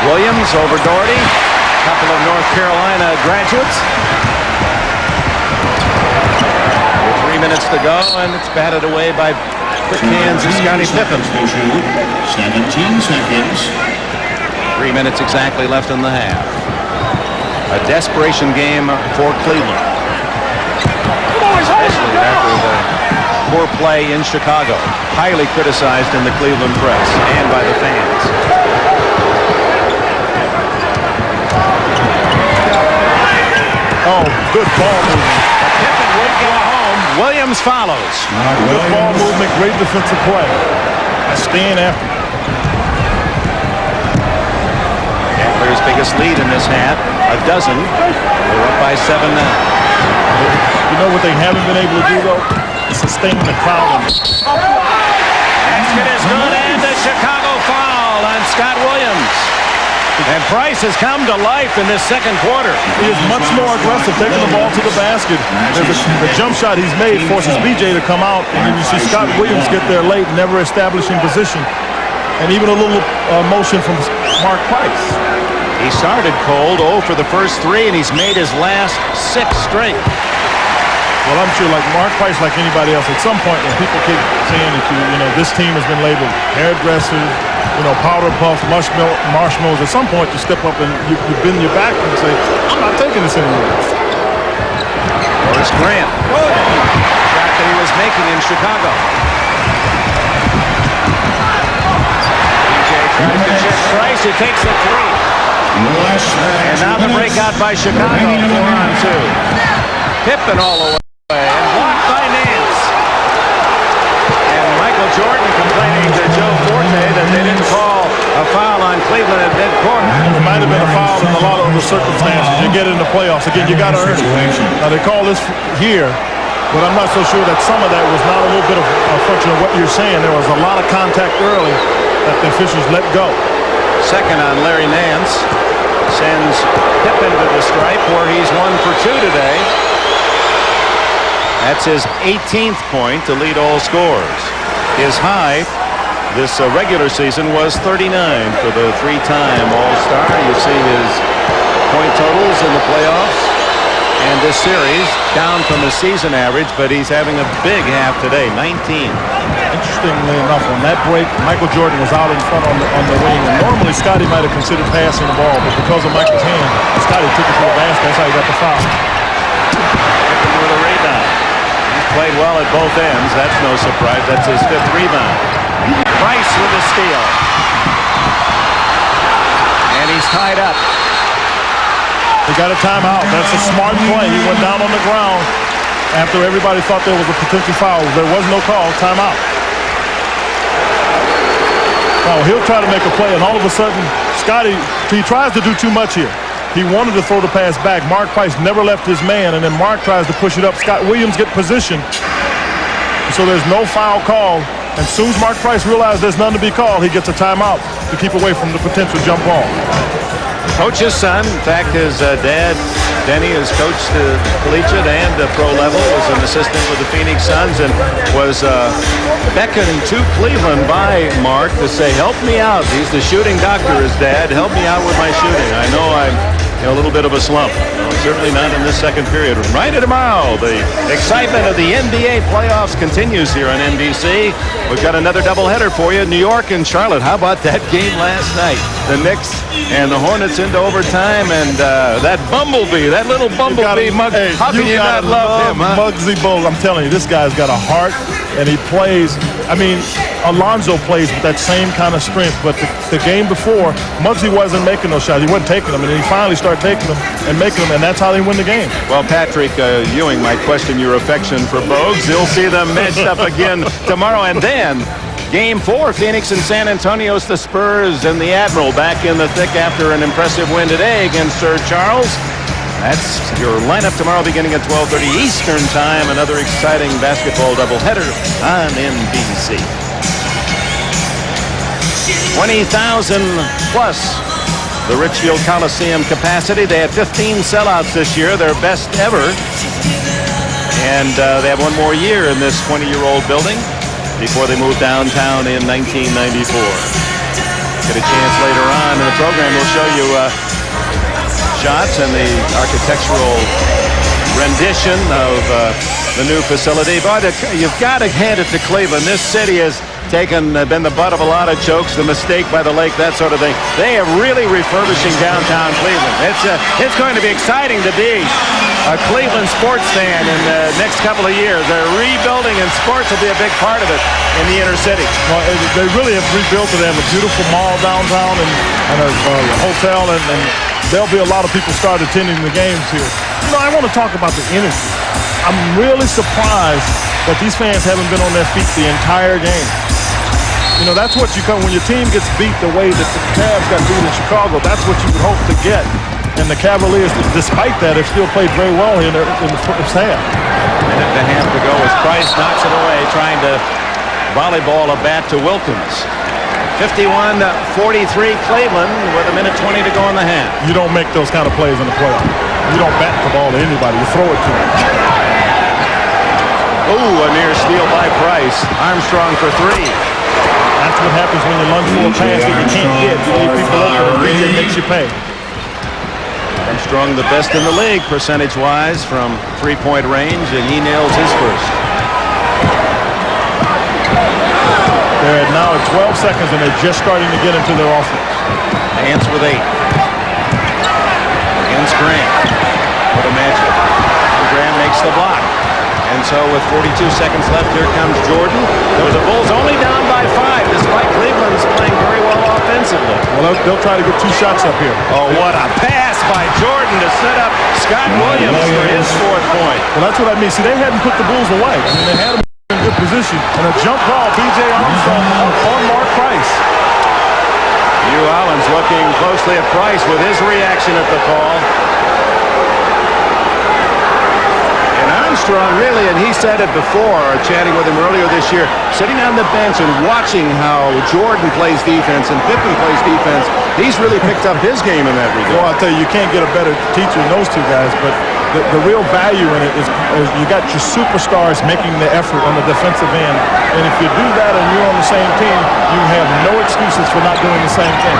Williams over Doherty. A couple of North Carolina graduates. 3 minutes to go, and it's batted away by quick hands of Scottie Pippen.
17 seconds.
3 minutes exactly left in the half. A desperation game for Cleveland. Especially after the poor play in Chicago. Highly criticized in the Cleveland press and by the fans.
Oh, good ball movement.
Pippen would get home. Williams follows.
Good ball movement, great defensive play. Staying after.
Cavaliers' biggest lead in this half, a dozen. They're up by 7 now.
You know what they haven't been able to do, though? Sustain the crowd.
Basket is good, and the Chicago foul on Scott Williams. And Price has come to life in this second quarter.
He is much more aggressive, taking the ball to the basket. The jump shot he's made forces BJ to come out, and then you see Scott Williams get there late, never establishing position. And even a little motion from Mark Price.
He started cold, 0 for the first 3, and he's made his last 6 straight.
Well, I'm sure like Mark Price, like anybody else, at some point when people keep saying that this team has been labeled hairdressers, powder puff, marshmallows, at some point you step up and you bend your back and say, I'm not taking this anymore.
Horace Grant. Shot that he was making in Chicago. DJ tries to check Price, who takes the 3. And now the breakout by Chicago, 4-on-2. Pippen all the way, and blocked by Nance. And Michael Jordan complaining to Joe Forte that they didn't call a foul on Cleveland at midcourt.
It might have been a foul in a lot of the circumstances. You get in the playoffs. Again, you got to earn it. Now, they call this here, but I'm not so sure that some of that was not a little bit of a function of what you're saying. There was a lot of contact early that the officials let go.
Second on Larry Nance. Sends Pippen to the stripe where he's 1 for 2 today. That's his 18th point to lead all scorers. His high this regular season was 39 for the 3-time All-Star. You see his point totals in the playoffs and this series down from the season average, but he's having a big half today, 19.
Interestingly enough, on that break, Michael Jordan was out in front on the wing, and normally Scottie might have considered passing the ball, but because of Michael's hand, Scottie took it to the basket. That's how he got the foul.
Pippen with a rebound. He's played well at both ends. That's no surprise. That's his 5th rebound. Price with a steal. And he's tied up.
He got a timeout. That's a smart play. He went down on the ground after everybody thought there was a potential foul. There was no call. Timeout. Oh, he'll try to make a play, and all of a sudden, Scottie, he tries to do too much here. He wanted to throw the pass back. Mark Price never left his man, and then Mark tries to push it up. Scott Williams get position. So there's no foul call. And as soon as Mark Price realizes there's none to be called, he gets a timeout to keep away from the potential jump ball.
Coach's son, in fact, his dad, Denny, has coached the collegiate and the pro level, was an assistant with the Phoenix Suns, and was beckoned to Cleveland by Mark to say, help me out. He's the shooting doctor, his dad. Help me out with my shooting. I know I'm in a little bit of a slump. No, certainly not in this second period. Right tomorrow, the excitement of the NBA playoffs continues here on NBC. We've got another doubleheader for you, New York and Charlotte. How about that game last night? The Knicks and the Hornets into overtime, and that Bumblebee, that little Bumblebee, how can you not love him, huh?
Muggsy Bogues, I'm telling you, this guy's got a heart, and he plays. I mean, Alonzo plays with that same kind of strength, but the game before, Muggsy wasn't making those shots. He wasn't taking them, and then he finally started taking them and making them, and that's how they win the game.
Well, Patrick Ewing might question your affection for Bogues. You'll see them matched up again tomorrow, and then Game 4, Phoenix and San Antonio's the Spurs and the Admiral back in the thick after an impressive win today against Sir Charles. That's your lineup tomorrow beginning at 12:30 Eastern Time. Another exciting basketball doubleheader on NBC. 20,000 plus the Richfield Coliseum capacity. They had 15 sellouts this year, their best ever. And they have one more year in this 20-year-old building before they move downtown in 1994. Get a chance later on in the program. We'll show you shots and the architectural rendition of the new facility. But you've got to hand it to Cleveland. This city has been the butt of a lot of jokes, the mistake by the lake, that sort of thing. They are really refurbishing downtown Cleveland. It's going to be exciting to be a Cleveland sports fan in the next couple of years. They're rebuilding, and sports will be a big part of it in the inner city.
Well, they really have rebuilt it. They have a beautiful mall downtown and a hotel, and there'll be a lot of people start attending the games here. You know, I want to talk about the energy. I'm really surprised that these fans haven't been on their feet the entire game. You know, that's what you come when your team gets beat the way that the Cavs got beat in Chicago. That's what you would hope to get. And the Cavaliers, despite that, have still played very well here in the first half.
Minute and a half to go as Price knocks it away, trying to volleyball a bat to Wilkins. 51-43 Cleveland with a minute 20 to go in the half.
You don't make those kind of plays in the playoffs. You don't bat the ball to anybody. You throw it to them.
Ooh, a near steal by Price. Armstrong for three.
That's what happens when you lunge for a pass that you can't get. You leave people open, and BJ makes you pay.
Armstrong, the best in the league percentage-wise from three-point range, and he nails his first.
They're at now at 12 seconds, and they're just starting to get into their offense.
Ants with 8. Against Grant. What a matchup. And Grant makes the block. And so with 42 seconds left, here comes Jordan. The Bulls only down by 5, despite Cleveland's playing very well offensively.
Well, they'll try to get 2 shots up here.
Oh, what a pass by Jordan to set up Scott Williams for his 4th point.
Well, that's what I mean. See, they hadn't put the Bulls away. I mean, they had them in good position. And a jump ball, B.J. Armstrong on Mark Price.
Hugh Hollins looking closely at Price with his reaction at the call. Armstrong really, and he said it before, chatting with him earlier this year, sitting on the bench and watching how Jordan plays defense and Pippen plays defense, he's really picked up his game in that regard.
Well, I'll tell you, you can't get a better teacher than those two guys, but the real value in it is you got your superstars making the effort on the defensive end, and if you do that and you're on the same team, you have no excuses for not doing the same thing.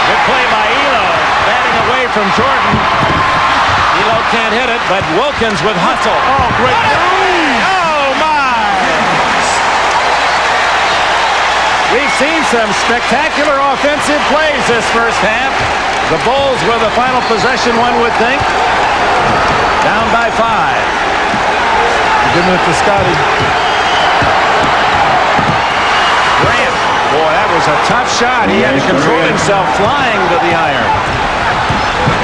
Good play by Elo, batting away from Jordan. Elo can't hit it, but Wilkins with hustle.
Oh, great.
Oh, my! We've seen some spectacular offensive plays this first half. The Bulls with the final possession, one would think. Down by 5.
Giving it to Scotty.
Grant. Boy, that was a tough shot. He had to control himself flying to the iron.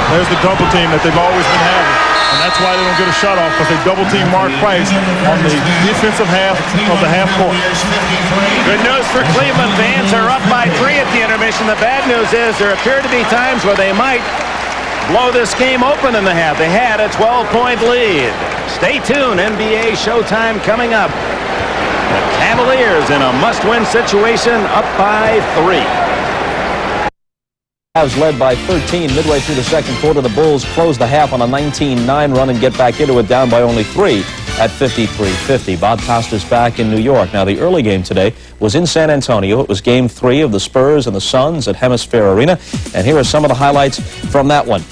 There's the double team that they've always been having. And that's why they don't get a shot off, because they double team Mark Price on the defensive half of the half court.
Good news for Cleveland fans. They're up by 3 at the intermission. The bad news is there appear to be times where they might blow this game open in the half. They had a 12-point lead. Stay tuned. NBA Showtime coming up. The Cavaliers in a must-win situation, up by 3.
Cavs led by 13 midway through the second quarter. The Bulls close the half on a 19-9 run and get back into it, down by only 3 at 53-50. Bob Costas back in New York. Now, the early game today was in San Antonio. It was Game 3 of the Spurs and the Suns at Hemisphere Arena. And here are some of the highlights from that one.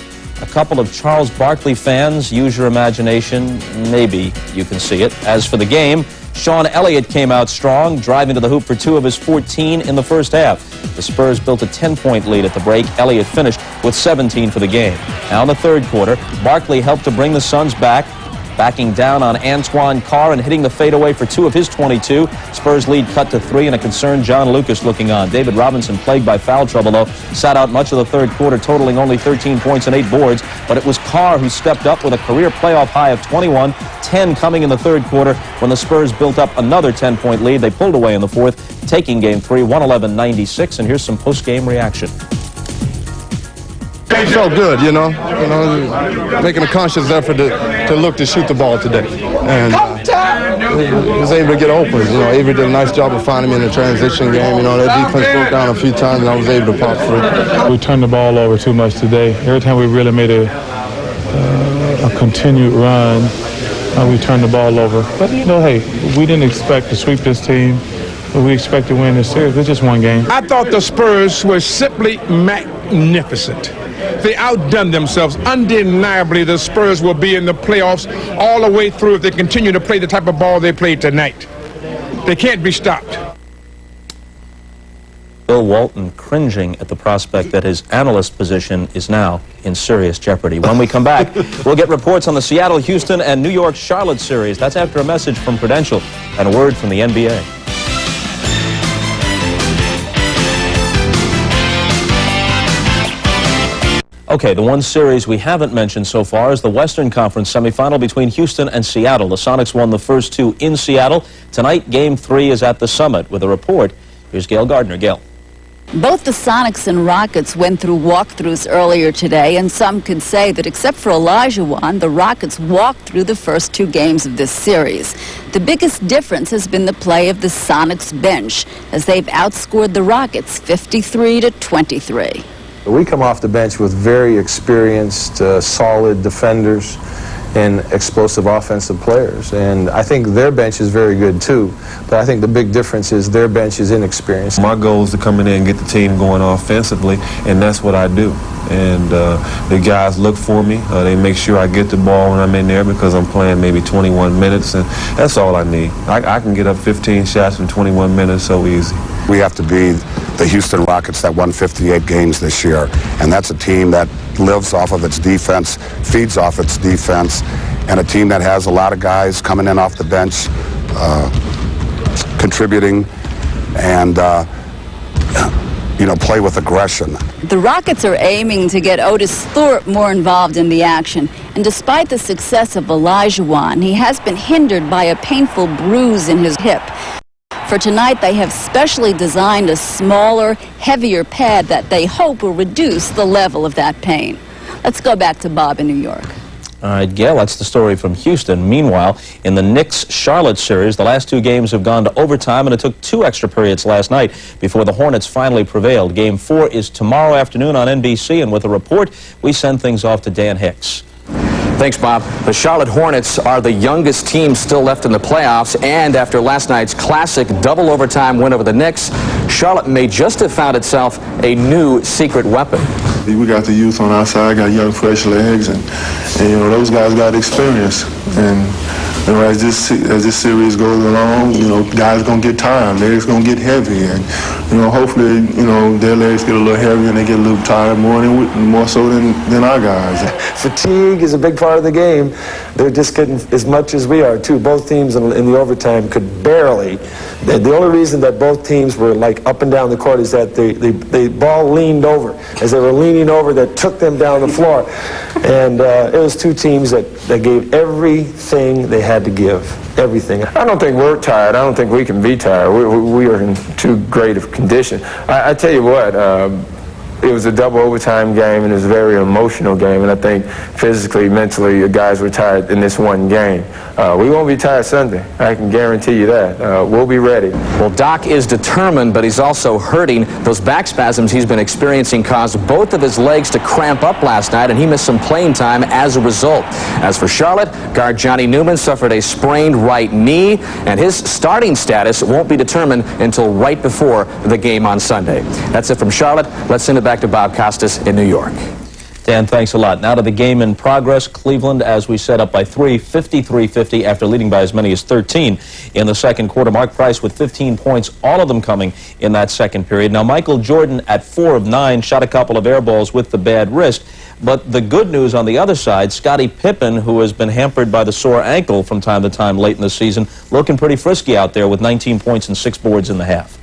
A couple of Charles Barkley fans, use your imagination, maybe you can see it. As for the game, Sean Elliott came out strong, driving to the hoop for 2 of his 14 in the first half. The Spurs built a 10-point lead at the break. Elliott finished with 17 for the game. Now in the third quarter, Barkley helped to bring the Suns back, backing down on Antoine Carr and hitting the fadeaway for 2 of his 22. Spurs lead cut to 3, and a concerned John Lucas looking on. David Robinson, plagued by foul trouble, though, sat out much of the third quarter, totaling only 13 points and 8 boards. But it was Carr who stepped up with a career playoff high of 21, 10 coming in the third quarter when the Spurs built up another 10-point lead. They pulled away in the fourth, taking Game 3, 111-96. And here's some post-game reaction.
It felt good, you know, making a conscious effort to look to shoot the ball today. And was able to get open. You know, Avery did a nice job of finding me in the transition game. You know, their defense broke down a few times, and I was able to pop through.
We turned the ball over too much today. Every time we really made a continued run, we turned the ball over. But, you know, hey, we didn't expect to sweep this team. But we expect to win this series. It's just one game.
I thought the Spurs were simply magnificent. They outdone themselves. Undeniably, the Spurs will be in the playoffs all the way through if they continue to play the type of ball they played tonight. They can't be stopped.
Bill Walton cringing at the prospect that his analyst position is now in serious jeopardy. When we come back, we'll get reports on the Seattle, Houston, and New York, Charlotte series. That's after a message from Prudential and a word from the NBA. Okay, the one series we haven't mentioned so far is the Western Conference semifinal between Houston and Seattle. The Sonics won the first 2 in Seattle. Tonight, Game 3 is at the Summit. With a report, here's Gail Gardner. Gail.
Both the Sonics and Rockets went through walkthroughs earlier today, and some could say that except for Olajuwon, the Rockets walked through the first 2 games of this series. The biggest difference has been the play of the Sonics bench, as they've outscored the Rockets 53-23.
We come off the bench with very experienced, solid defenders and explosive offensive players. And I think their bench is very good too. But I think the big difference is their bench is inexperienced.
My goal is to come in there and get the team going offensively, and that's what I do. And the guys look for me. They make sure I get the ball when I'm in there because I'm playing maybe 21 minutes, and that's all I need. I can get up 15 shots in 21 minutes so easy.
We have to be the Houston Rockets that won 58 games this year, and that's a team that lives off of its defense, feeds off its defense, and a team that has a lot of guys coming in off the bench, contributing, and play with aggression.
The Rockets are aiming to get Otis Thorpe more involved in the action, and despite the success of Olajuwon, he has been hindered by a painful bruise in his hip. For tonight, they have specially designed a smaller, heavier pad that they hope will reduce the level of that pain. Let's go back to Bob in New York.
All right, Gail, that's the story from Houston. Meanwhile, in the Knicks-Charlotte series, the last 2 games have gone to overtime, and it took 2 extra periods last night before the Hornets finally prevailed. Game 4 is tomorrow afternoon on NBC, and with a report, we send things off to Dan Hicks.
Thanks, Bob. The Charlotte Hornets are the youngest team still left in the playoffs, and after last night's classic double overtime win over the Knicks, Charlotte may just have found itself a new secret weapon.
We got the youth on our side, got young, fresh legs, and those guys got experience. And as this series goes along, guys gonna get tired, legs gonna get heavy, and hopefully their legs get a little heavy and they get a little tired more so than our guys.
Fatigue is a big part of the game. They're just getting as much as we are too. Both teams in the overtime could barely. The only reason that both teams were like up and down the court is that the ball leaned over. As they were leaning over, that took them down the floor. And it was 2 teams that gave everything they had to give. Everything. I don't think we're tired. I don't think we can be tired. We are in too great of condition. I tell you what, it was a double overtime game, and it was a very emotional game, and I think physically, mentally, the guys were tired in this one game. We won't be tired Sunday. I can guarantee you that. We'll be ready.
Well, Doc is determined, but he's also hurting. Those back spasms he's been experiencing caused both of his legs to cramp up last night, and he missed some playing time as a result. As for Charlotte, guard Johnny Newman suffered a sprained right knee, and his starting status won't be determined until right before the game on Sunday. That's it from Charlotte. Let's send it back to Bob Costas in New York.
Dan, thanks a lot. Now to the game in progress. Cleveland, as we said, up by 3, 53-50 after leading by as many as 13 in the second quarter. Mark Price with 15 points, all of them coming in that second period. Now, Michael Jordan at 4 of 9 shot a couple of air balls with the bad wrist. But the good news on the other side, Scottie Pippen, who has been hampered by the sore ankle from time to time late in the season, looking pretty frisky out there with 19 points and 6 boards in the half.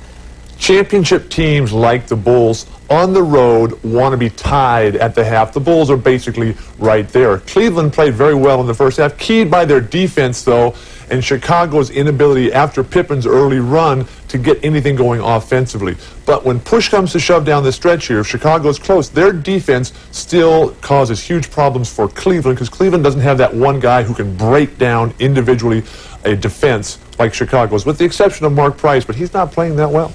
Championship teams like the Bulls on the road want to be tied at the half. The Bulls are basically right there. Cleveland played very well in the first half, keyed by their defense, though, and Chicago's inability after Pippen's early run to get anything going offensively. But when push comes to shove down the stretch here, if Chicago's close, their defense still causes huge problems for Cleveland because Cleveland doesn't have that one guy who can break down individually a defense like Chicago's, with the exception of Mark Price, but he's not playing that well.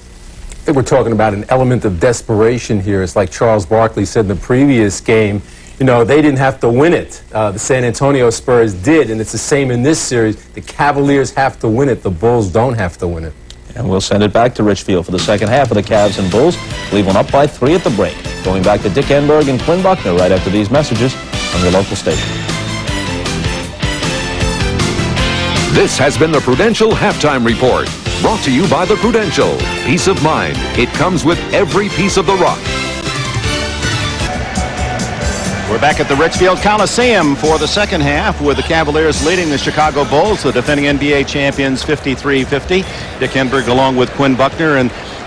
I think we're talking about an element of desperation here. It's like Charles Barkley said in the previous game, you know, they didn't have to win it. The San Antonio Spurs did, and it's the same in this series. The Cavaliers have to win it. The Bulls don't have to win it.
And we'll send it back to Richfield for the second half of the Cavs and Bulls. Cleveland up by 3 at the break. Going back to Dick Enberg and Quinn Buckner right after these messages from your local station.
This has been the Prudential Halftime Report. Brought to you by the Prudential. Peace of mind. It comes with every piece of the rock.
We're back at the Richfield Coliseum for the second half with the Cavaliers leading the Chicago Bulls, the defending NBA champions, 53-50. Dick Enberg along with Quinn Buckner.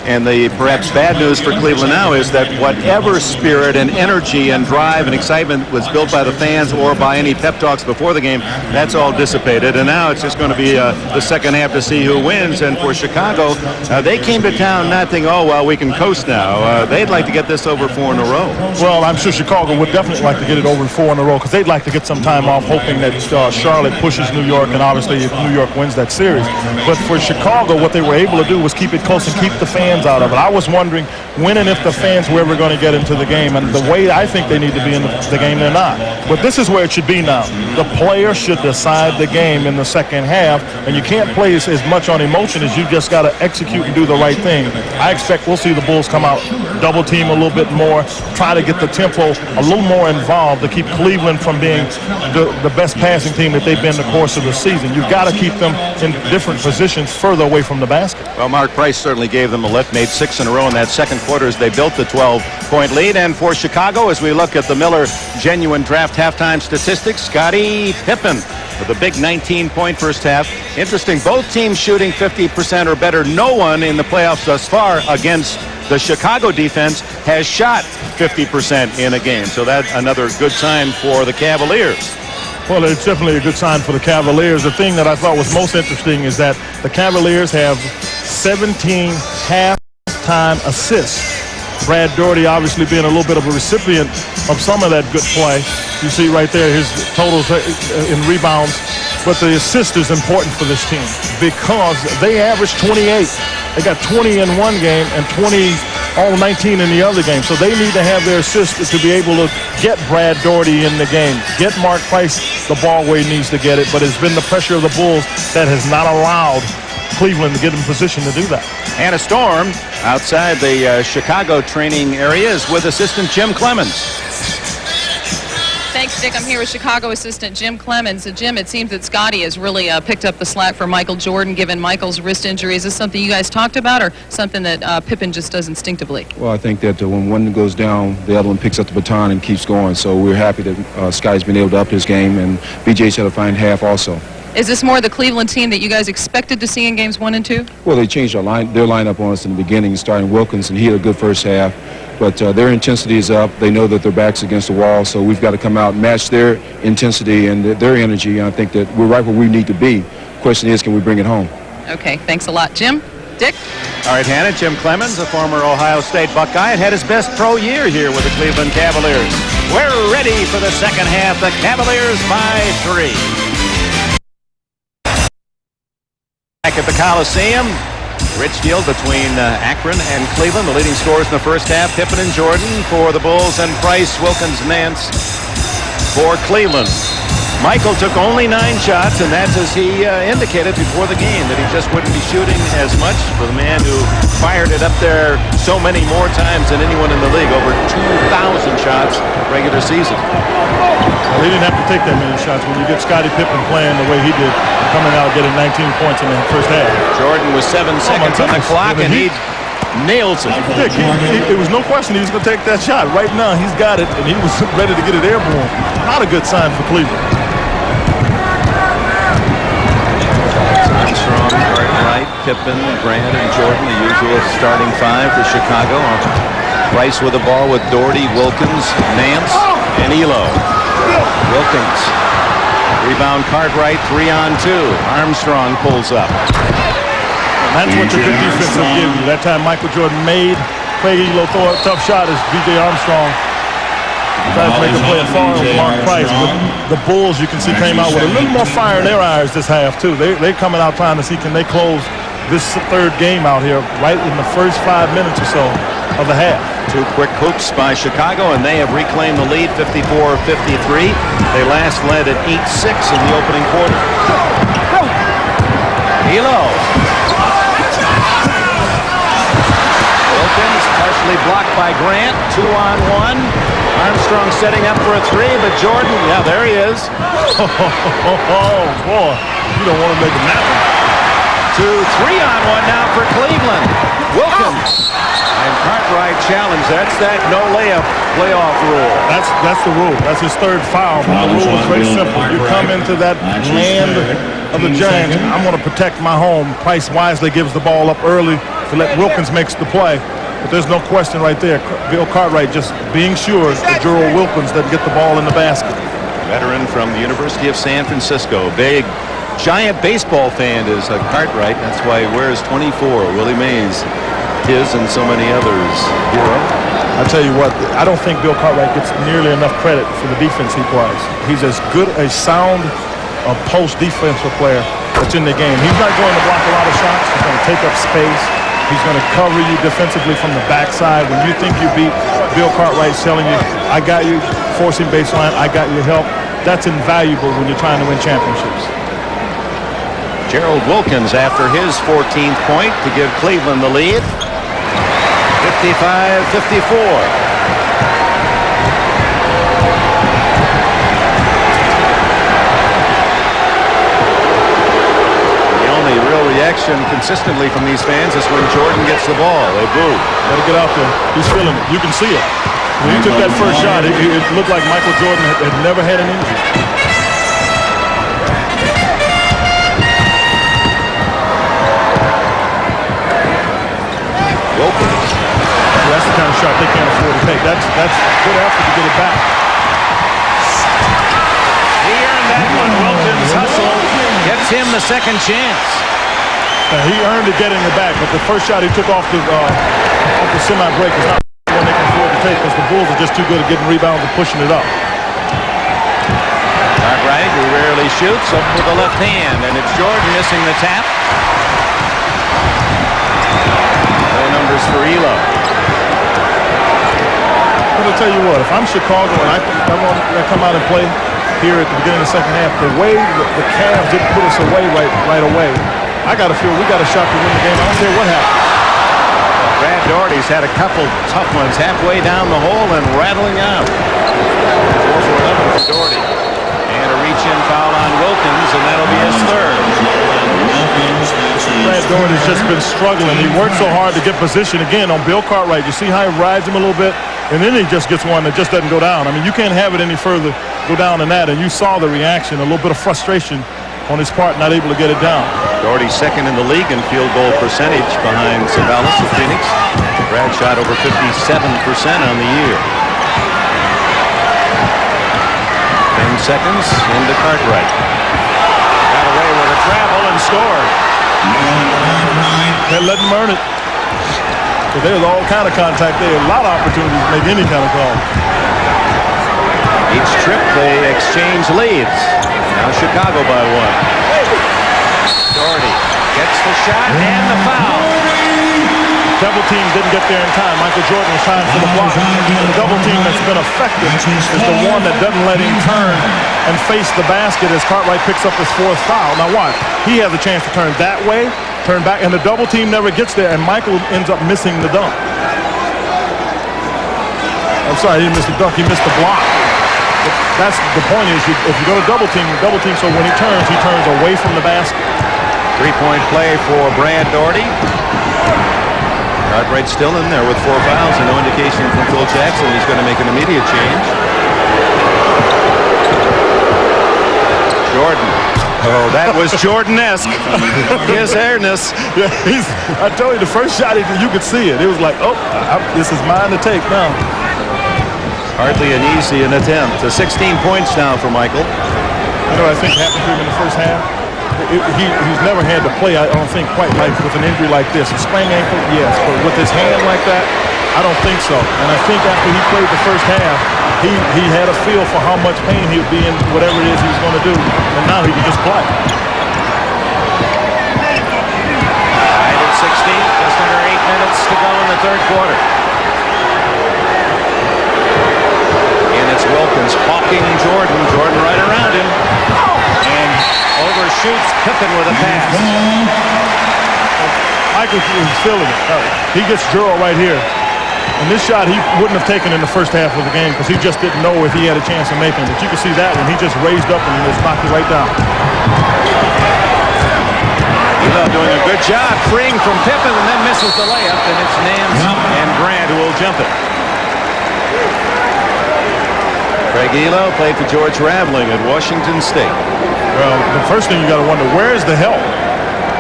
And the perhaps bad news for Cleveland now is that whatever spirit and energy and drive and excitement was built by the fans or by any pep talks before the game, that's all dissipated. And now it's just going to be the second half to see who wins. And for Chicago, they came to town not thinking, oh, well, we can coast now. They'd like to get this over 4 in a row.
Well, I'm sure Chicago would definitely like to get it over 4 in a row because they'd like to get some time off, hoping that Charlotte pushes New York, and obviously if New York wins that series. But for Chicago, what they were able to do was keep it close and keep the fans out of it. I was wondering when and if the fans were ever going to get into the game, and the way I think they need to be in the game, they're not. But this is where it should be now. The player should decide the game in the second half, and you can't play as much on emotion as you just got to execute and do the right thing. I expect we'll see the Bulls come out, double team a little bit more, try to get the tempo a little more involved to keep Cleveland from being the best passing team that they've been the course of the season. You've got to keep them in different positions further away from the basket.
Well, Mark Price certainly gave them a lift, made 6 in a row in that second quarter as they built the 12-point lead. And for Chicago, as we look at the Miller Genuine Draft halftime statistics, Scottie Pippen with a big 19-point first half. Interesting, both teams shooting 50% or better. No one in the playoffs thus far against the Chicago defense has shot 50% in a game. So that's another good sign for the Cavaliers.
Well, it's definitely a good sign for the Cavaliers. The thing that I thought was most interesting is that the Cavaliers have 17 halftime assists. Brad Daugherty obviously being a little bit of a recipient of some of that good play. You see right there his totals in rebounds. But the assist is important for this team because they average 28. They got 20 in one game and 19 in the other game. So they need to have their assists to be able to get Brad Daugherty in the game, get Mark Price the ball where he needs to get it. But it's been the pressure of the Bulls that has not allowed Cleveland to get in position to do that.
And a storm outside the Chicago training areas with assistant Jim Clemens.
Thanks, Dick. I'm here with Chicago assistant Jim Clemens. Jim, it seems that Scottie has really picked up the slack for Michael Jordan, given Michael's wrist injury. Is this something you guys talked about or something that Pippen just does instinctively?
Well, I think that when one goes down, the other one picks up the baton and keeps going. So we're happy that Scottie's been able to up his game, and BJ's had a fine half also.
Is this more the Cleveland team that you guys expected to see in games 1 and 2?
Well, they changed their lineup on us in the beginning, starting Wilkins, and he had a good first half. But their intensity is up. They know that their back's against the wall, so we've got to come out and match their intensity and their energy. And I think that we're right where we need to be. The question is, can we bring it home?
Okay, thanks a lot. Jim? Dick?
All right, Hannah, Jim Clemens, a former Ohio State Buckeye, had his best pro year here with the Cleveland Cavaliers. We're ready for the second half. The Cavaliers by 3. Back at the Coliseum, rich field between Akron and Cleveland. The leading scorers in the first half, Pippen and Jordan for the Bulls, and Price, Wilkins, Nance for Cleveland. Michael took only 9 shots, and that's as he indicated before the game, that he just wouldn't be shooting as much for the man who fired it up there so many more times than anyone in the league, over 2,000 shots regular season.
Well, he didn't have to take that many shots when you get Scottie Pippen playing the way he did, coming out getting 19 points in the first half.
Jordan was 7 seconds on the clock, and he nails it.
Dick, it was no question he was going to take that shot. Right now, he's got it, and he was ready to get it airborne. Not a good sign for Cleveland.
Armstrong, Cartwright, Pippen, Grant, and Jordan, the usual starting 5 for Chicago. Price with the ball with Doherty, Wilkins, Nance, and Elo. Wilkins. Rebound Cartwright, 3-on-2. Armstrong pulls up.
And that's what the good defense will give you. That time Michael Jordan made Craig Elo throw a tough shot as B.J. Armstrong tries to make a play at far with Mark Price. But the Bulls, you can see, came out with a little more fire in their eyes this half, too. They're coming out trying to see can they close this third game out here right in the first 5 minutes or so of the half.
2 quick hoops by Chicago, and they have reclaimed the lead 54-53. They last led at 8-6 in the opening quarter. Elo. Wilkins partially blocked by Grant. 2-on-1. Armstrong setting up for a 3, but Jordan, yeah, there he is.
Oh, boy. You don't want to make him happen.
2 3-on-1 now for Cleveland. Wilkins. And Cartwright challenged. That's that no layup playoff rule.
That's the rule. That's his 3rd foul. But the rule is very simple. You come into that land of the Giants, I'm going to protect my home. Price wisely gives the ball up early to let Wilkins make the play. But there's no question right there. Bill Cartwright just being sure that Gerald Wilkins doesn't get the ball in the basket.
Veteran from the University of San Francisco. Big, giant baseball fan is Cartwright. That's why he wears 24. Willie Mays, his and so many others. Hero.
I tell you what, I don't think Bill Cartwright gets nearly enough credit for the defense he plays. He's as good a sound post defensive player that's in the game. He's not going to block a lot of shots. He's going to take up space. He's going to cover you defensively from the backside. When you think you beat, Bill Cartwright's telling you, I got you, forcing baseline, I got your help. That's invaluable when you're trying to win championships.
Gerald Wilkins after his 14th point to give Cleveland the lead. 55-54. Reaction consistently from these fans is when Jordan gets the ball. They boo.
Gotta get out there. He's feeling it. You can see it. When he took that first shot, it looked like Michael Jordan had never had an injury.
Wilkins.
That's the kind of shot they can't afford to take. That's good effort to get it back.
He earned that one. Wilkins hustle gets him the second chance.
He earned it getting it back, but the first shot he took off the semi-break is not the one they can afford to take because the Bulls are just too good at getting rebounds and pushing it up.
Cartwright, who rarely shoots, up with the left hand, and it's Jordan missing the tap. No numbers for Elo.
I'm going to tell you what, if I'm Chicago and I come out and play here at the beginning of the second half, the way the Cavs didn't put us away right away, I got to feel we got a shot to win the game. I don't care what happens.
Brad Doherty's had a couple tough ones halfway down the hole and rattling out. 4 for 11 for Doherty. And a reach-in foul on Wilkins, and that'll be his 3rd.
Brad Doherty's just been struggling. He worked so hard to get position again on Bill Cartwright. You see how he rides him a little bit, and then he just gets one that just doesn't go down. I mean, you can't have it any further go down than that, and you saw the reaction, a little bit of frustration on his part, not able to get it down.
Doherty second in the league in field goal percentage behind Savalas of Phoenix. Brad shot over 57% on the year. 10 seconds into Cartwright. Got away with a travel and scored.
Can't let them earn it. But there's all kind of contact there. A lot of opportunities to make any kind of call.
Each trip they exchange leads. Now Chicago by 1. Doherty gets the shot and the foul.
Double team didn't get there in time. Michael Jordan was trying for the block. The double team that's been effective is the one that doesn't let him turn and face the basket as Cartwright picks up his 4th foul. Now watch. He has a chance to turn that way, turn back, and the double team never gets there, and Michael ends up missing the dunk. I'm sorry, he didn't miss the dunk. He missed the block. But that's the point is, if you go to double team, so when he turns away from the basket.
3-point play for Brad Doherty. Cartwright still in there with 4 fouls and no indication from Phil Jackson he's going to make an immediate change. Jordan. Oh, that was Jordan-esque. His hairness.
Yeah, I told you, the first shot, you could see it. It was like, oh, this is mine to take now.
Hardly an easy attempt. 16 points now for Michael.
You know what I think happened to him in the first half? He's never had to play, I don't think, quite like with an injury like this. A sprained ankle, yes, but with his hand like that, I don't think so. And I think after he played the first half, he had a feel for how much pain he would be in whatever it is he's going to do, and now he can just play.
Tied at 16, just under 8 minutes to go in the 3rd quarter. And it's Wilkins hawking Jordan. Jordan right around him. And overshoots Pippen with a pass.
Michael is feeling it. He gets Gerald right here. And this shot he wouldn't have taken in the first half of the game because he just didn't know if he had a chance of making it. But you can see that one. He just raised up and just knocked it right down.
Elo doing a good job freeing from Pippen and then misses the layup. And it's Nance and Grant who will jump it. Craig Elo played for George Raveling at Washington State.
Well, the first thing you got to wonder, where is the help?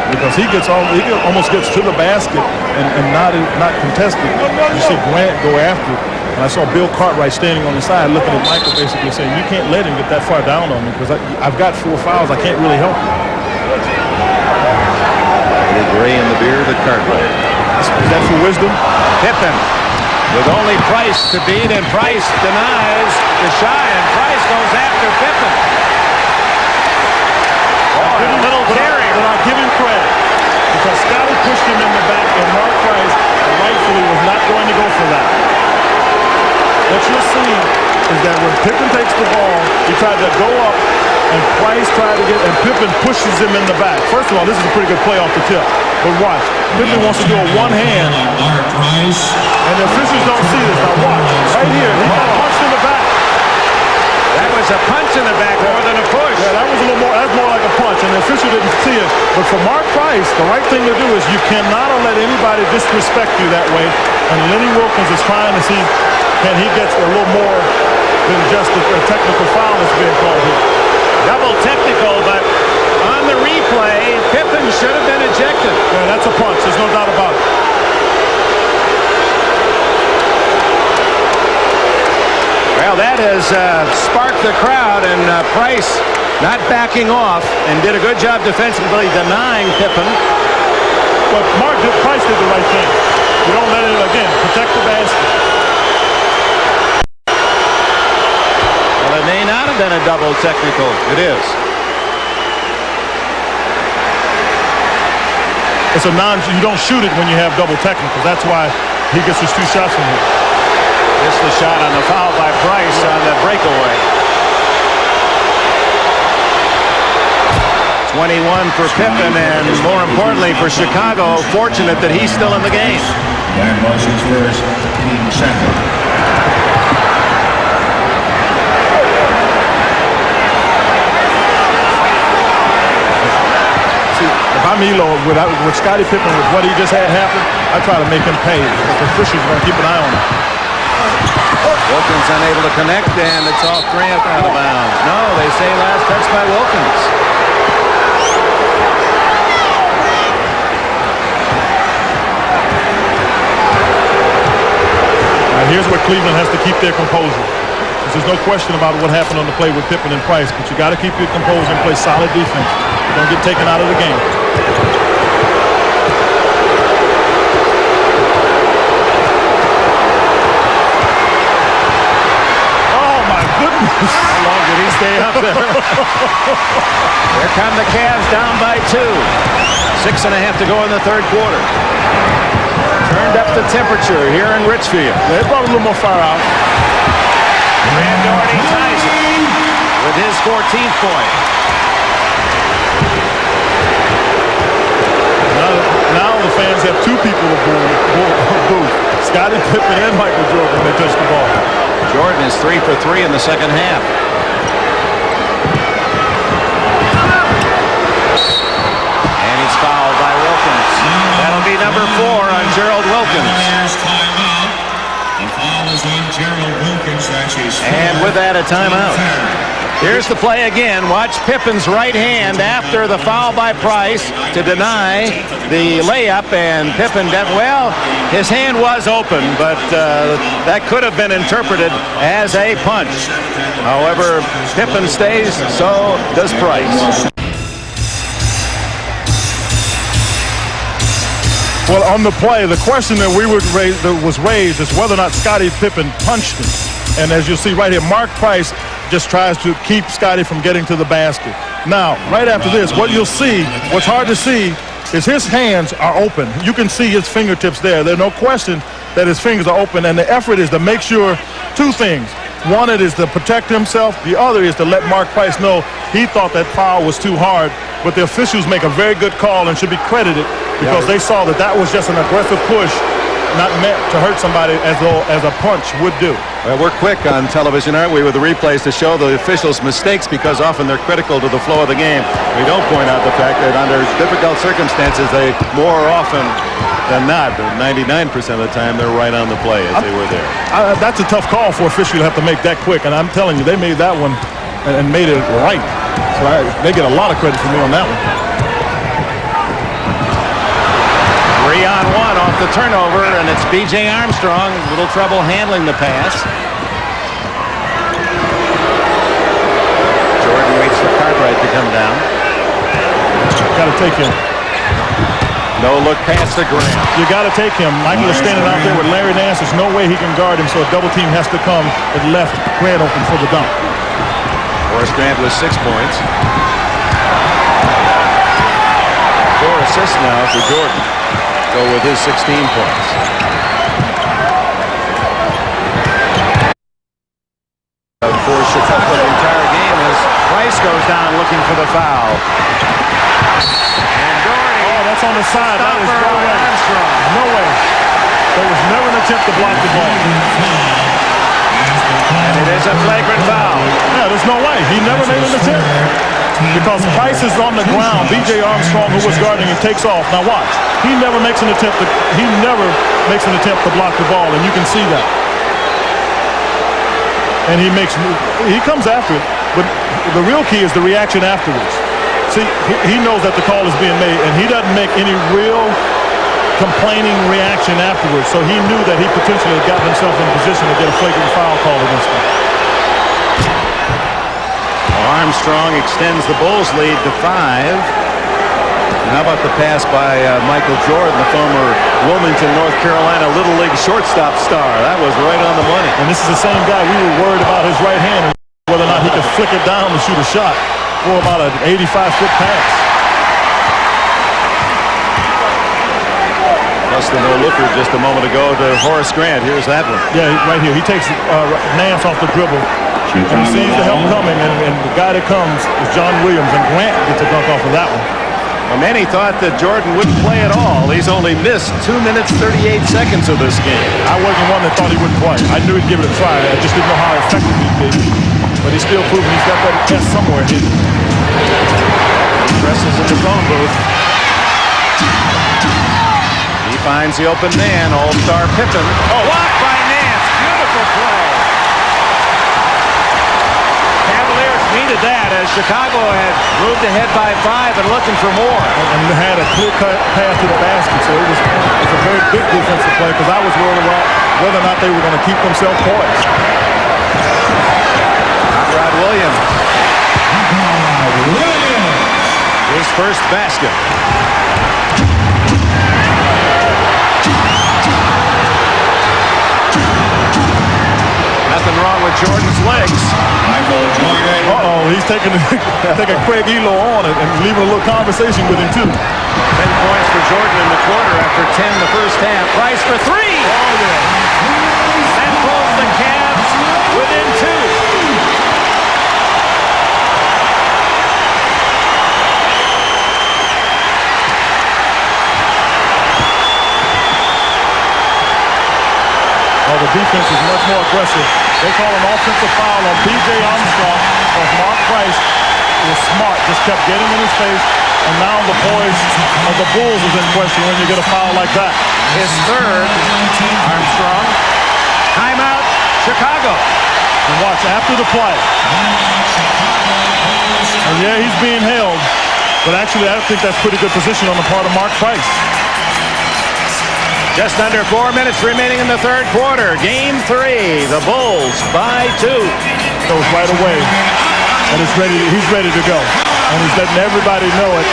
Because he almost gets to the basket and not contested. You see Grant go after it. And I saw Bill Cartwright standing on the side looking at Michael basically saying, you can't let him get that far down on me because I've got 4 fouls. I can't really help him.
The gray in the beard at Cartwright.
Is that for wisdom?
Pippen with only Price to beat, and Price denies the shot, and Price goes after Pippen. Oh, a little carry.
But I'll give him credit because Scotty pushed him in the back, and Mark Price rightfully was not going to go for that. What you'll see is that when Pippen takes the ball, he tried to go up, and Price tried to get, and Pippen pushes him in the back. First of all, this is a pretty good play off the tip. But watch, Pippen wants to do a one hand, and the officials don't see this. Now watch, right here, he got punched in the back.
That was a punch in the back more than a push.
Yeah, that was a little more. That's more like a punch, and the official didn't see it. But for Mark Price, the right thing to do is you cannot let anybody disrespect you that way. And Lenny Wilkins is trying to see can he get a little more than just a technical foul that's being called here.
Double technical, but on the replay, Pippen should have been ejected.
Yeah, that's a punch. There's no doubt about it.
Well, that has sparked the crowd, and Price not backing off and did a good job defensively denying Pippen.
But Price did the right thing. You don't let it, again, protect the basket.
Well, it may not have been a double technical. It is.
It's you don't shoot it when you have double technical. That's why he gets his 2 shots from here.
Missed the shot on the foul by Price on the breakaway. 21 for Pippen, and more importantly for Chicago, fortunate that he's still in the game.
Washington Spurs, team second.
See, if I'm Elo, with Scottie Pippen, with what he just had happen, I try to make him pay. The officials are going to keep an eye on him.
Wilkins unable to connect, and it's off Grant out of bounds. No, they say last touch by Wilkins.
Now here's where Cleveland has to keep their composure. There's no question about what happened on the play with Pippen and Price, but you got to keep your composure and play solid defense. You don't get taken out of the game.
stay up there. Here come the Cavs down by 2. 6.5 to go in the third quarter. Turned up the temperature here in Richfield.
They brought a little more fire out.
Grant Doherty ties it with his 14th point.
Now the fans have two people to boo. Scottie Pippen and Michael Jordan when they touch the ball.
Jordan is 3 for 3 in the second half. And he's fouled by Wilkins. That'll be number 4 on Gerald Wilkins. And with that, a timeout. Here's the play again. Watch Pippen's right hand after the foul by Price to deny the layup, and Pippen, well, his hand was open, but that could have been interpreted as a punch. However, Pippen stays, so does Price.
Well, on the play, the question that was raised is whether or not Scottie Pippen punched him. And as you'll see right here, Mark Price just tries to keep Scottie from getting to the basket. Now, right after this, what you'll see, what's hard to see, is his hands are open. You can see his fingertips there. There's no question that his fingers are open, and the effort is to make sure two things. One, it is to protect himself. The other is to let Mark Price know he thought that foul was too hard. But the officials make a very good call and should be credited because they saw that that was just an aggressive push, not meant to hurt somebody as a punch would do.
Well, we're quick on television, aren't we, with the replays to show the officials' mistakes because often they're critical to the flow of the game. We don't point out the fact that under difficult circumstances, they more often than not, 99% of the time, they're right on the play as they were there.
That's a tough call for officials to have to make that quick, and I'm telling you, they made that one and made it right. So they get a lot of credit from me on that one.
3-on-1 off the turnover, and it's B.J. Armstrong. Little trouble handling the pass. Jordan waits for Cartwright to come down.
Got to take him.
No look pass to Grant.
You got to take him. Michael is standing out there with Larry Nance. There's no way he can guard him, so a double team has to come and left Grant open for the dunk.
Horace Grant with 6 points. 4 assists now for Jordan. Go with his 16 points. For Chicago the entire game as Price goes down looking for the foul. And Doherty.
Oh, that's on the side. That is no way. No way. There was never an attempt to block the ball.
And it is a flagrant foul.
Yeah, there's no way. He never made an attempt. Because Price is on the ground. B.J. Armstrong, who was guarding him, takes off. Now watch. He never makes an attempt to block the ball, and you can see that. And he comes after it, but the real key is the reaction afterwards. See, he knows that the call is being made, and he doesn't make any real complaining reaction afterwards. So he knew that he potentially got himself in position to get a flagrant foul call against him.
Armstrong extends the Bulls' lead to 5. And how about the pass by Michael Jordan, the former Wilmington, North Carolina Little League shortstop star? That was right on the money.
And this is the same guy we were worried about his right hand and whether or not he could flick it down and shoot a shot for about an 85-foot pass.
Plus the no-looker just a moment ago to Horace Grant. Here's that one.
Yeah, right here. He takes Nance off the dribble. And he sees the help coming, and the guy that comes is John Williams, and Grant gets a dunk off of that one.
Well, many thought that Jordan wouldn't play at all. He's only missed 2 minutes, 38 seconds of this game.
I wasn't one that thought he wouldn't play. I knew he'd give it a try. I just didn't know how effective he'd be. But he's still proving he's got that test somewhere hidden.
He presses in the phone booth. He finds the open man, All-Star Pippen. Oh, blocked by Nance. Beautiful play. Cavaliers needed that as Chicago had moved ahead by 5 and looking for more.
And had a clear-cut path to the basket, so it was a very big defensive play because I was worried about whether or not they were going to keep themselves poised.
Rod Williams. His first basket. Nothing wrong with Jordan's legs.
Uh-oh. he's taking Craig Elo on and leaving a little conversation with him, too.
10 points for Jordan in the quarter after 10 the first half. Price for three.
Oh, yeah.
That pulls the Cavs within two.
Oh, the defense is much more aggressive. They call an offensive foul on B.J. Armstrong because Mark Price was smart, just kept getting in his face, and now the poise of the Bulls is in question when you get a foul like that.
His third, Armstrong. Timeout, Chicago.
And watch, after the play. And yeah, he's being held, but actually I think that's pretty good position on the part of Mark Price.
Just under 4 minutes remaining in the third quarter. Game 3, the Bulls by 2.
Goes right away, and he's ready to go. And he's letting everybody know it.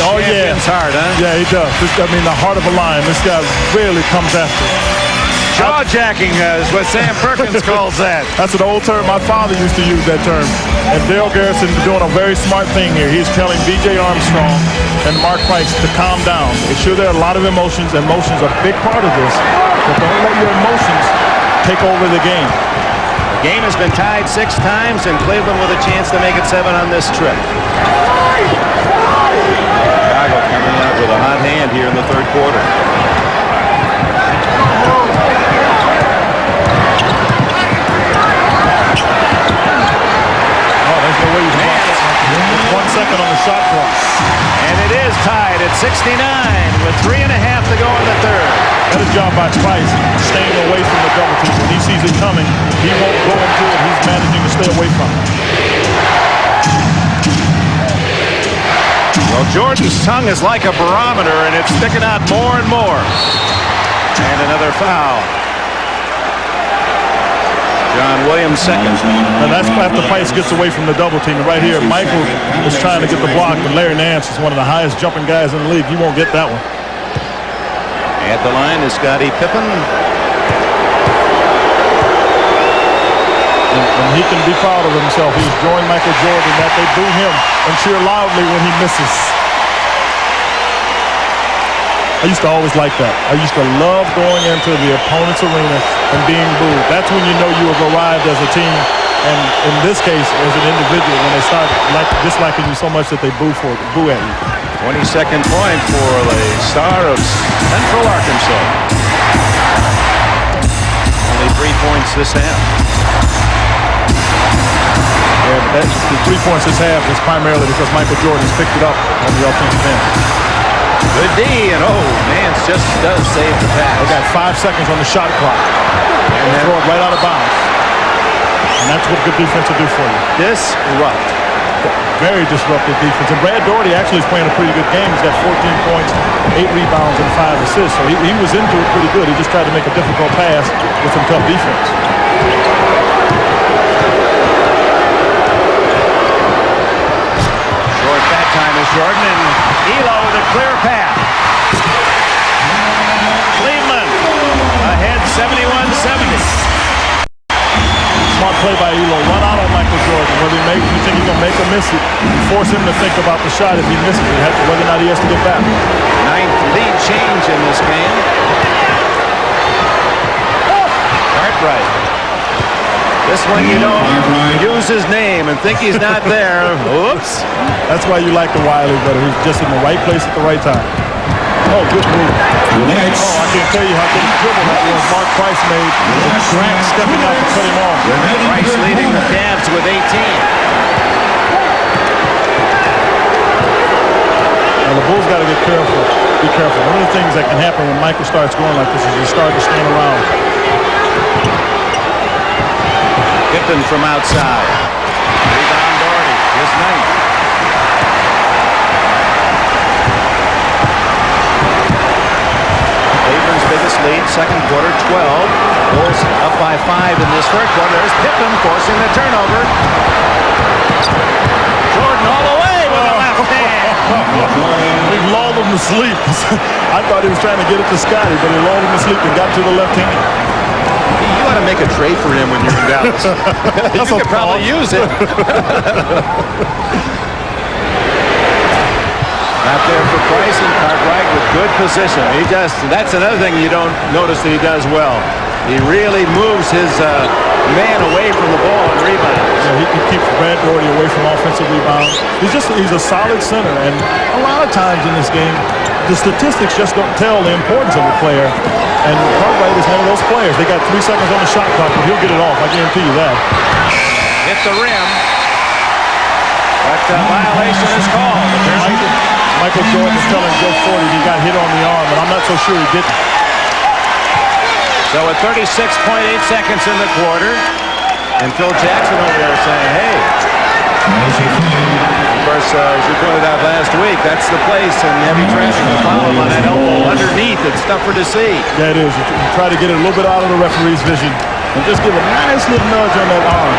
Oh, yeah. Hard, huh?
Yeah, he does. The heart of a lion. This guy really comes after.
Jaw-jacking is what Sam Perkins calls that.
That's an old term. My father used to use that term. And Dale Garrison is doing a very smart thing here. He's telling B.J. Armstrong and Mark Price to calm down. Sure, there are a lot of emotions. Emotions are a big part of this. But don't let your emotions take over the game.
The game has been tied 6 times, and Cleveland with a chance to make it 7 on this trip. Chicago coming out with a hot hand here in the third quarter.
With 1 second on the shot clock.
And it is tied at 69 with 3.5 to go in the third.
Better job by Price staying away from the double team. When he sees it coming, he won't go into it. He's managing to stay away from it.
Well, Jordan's tongue is like a barometer, and it's sticking out more and more. And another foul. John Williams second.
And that's after Price gets away from the double team. And right here, Michael is trying to get the block, but Larry Nance is one of the highest jumping guys in the league. He won't get that one.
At the line is Scottie Pippen.
And he can be proud of himself. He's joined Michael Jordan that they boo him and cheer loudly when he misses. I used to always like that. I used to love going into the opponent's arena and being booed. That's when you know you have arrived as a team. And in this case, as an individual, when they start disliking you so much that they boo at you.
22nd point for the star of Central Arkansas. Only 3 points this half.
Yeah, but the 3 points this half is primarily because Michael Jordan's picked it up on the offensive end.
Good D, and Nance just does save the pass.
They got 5 seconds on the shot clock. And they throw it right out of bounds. And that's what good defense will do for you.
Disrupt.
Very disruptive defense. And Brad Daugherty actually is playing a pretty good game. He's got 14 points, 8 rebounds, and 5 assists. So he was into it pretty good. He just tried to make a difficult pass with some tough defense.
Short that time is Jordan, and Elo with a clear path. Cleveland ahead 71-70.
Smart play by Elo. Run out on Michael Jordan. Whether you think he's going to make or miss it, force him to think about the shot if he misses it, whether or not he has to get back.
9th lead change in this game. Cartwright. This one you don't use his name and think he's not there. Oops.
That's why you like the Wiley better. He's just in the right place at the right time. Oh, good move.
Next.
Oh, I can't tell you how good a dribble that was. Mark Price made. Grant stepping out to cut him off.
Price leading the Cavs with 18.
Now, the Bulls got to get careful. Be careful. One of the things that can happen when Michael starts going like this is you start to stand around.
Pippen from outside. Rebound Daugherty. His ninth. Cleveland's biggest lead, second quarter, 12. Bulls up by 5 in this third quarter. There's Pippen forcing the turnover. Jordan all the way with the left hand.
He lulled him to sleep. I thought he was trying to get it to Scottie, but he lulled him to sleep and got to the left hand.
You ought to make a trade for him when you're in Dallas. You could probably use it. Not there for Price, and Cartwright with good position. That's another thing you don't notice that he does well. He really moves his man away from the ball and rebounds.
Yeah, he keeps Brad Doherty away from offensive rebounds. He's a solid center, and a lot of times in this game, the statistics just don't tell the importance of a player. And Cartwright is one of those players. They got 3 seconds on the shot clock, but he'll get it off. I guarantee you that.
Hit the rim. But violation is called.
Michael Jordan is telling Joe Forty he got hit on the arm, and I'm not so sure he didn't.
So with 36.8 seconds in the quarter, and Phil Jackson over there saying, hey. Of course, as you pointed out last week, that's the place in heavy traffic to follow him on that elbow underneath. It's tougher to see.
Yeah, it is. You try to get it a little bit out of the referee's vision and just give a nice little nudge on that arm.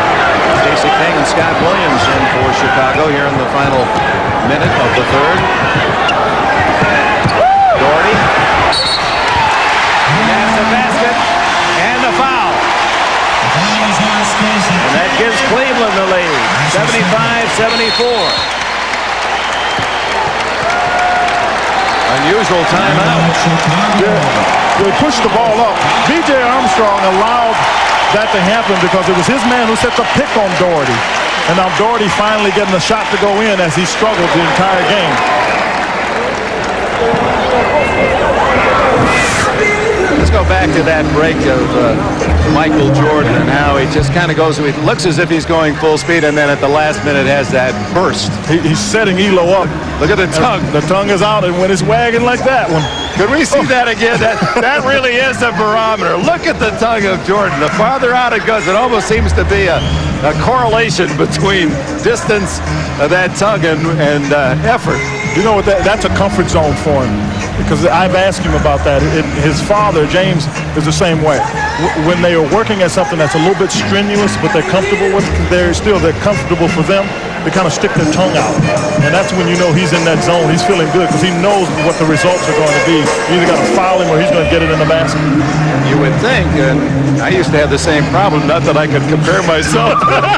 Casey King and Scott Williams in for Chicago here in the final minute of the third. Doherty. That's the basket and the foul. And that gives Cleveland the lead, 75-74. Unusual timeout.
They pushed the ball up. B.J. Armstrong allowed that to happen because it was his man who set the pick on Doherty. And now Doherty finally getting the shot to go in as he struggled the entire game.
Let's go back to that break of Michael Jordan and how he just kind of goes, he looks as if he's going full speed, and then at the last minute has that burst.
He's setting Elo up.
Look at the tongue.
The tongue is out, and when it's wagging like that one.
Could we see that again? That really is a barometer. Look at the tongue of Jordan. The farther out it goes, it almost seems to be a correlation between distance of that tongue and effort.
You know what? That's a comfort zone for him. Because I've asked him about that. His father, James, is the same way. When they are working at something that's a little bit strenuous, but they're comfortable with, they're comfortable for them, they kind of stick their tongue out. And that's when you know he's in that zone. He's feeling good because he knows what the results are going to be. You either got to foul him or he's going to get it in the basket.
You would think, and I used to have the same problem, not that I could compare myself.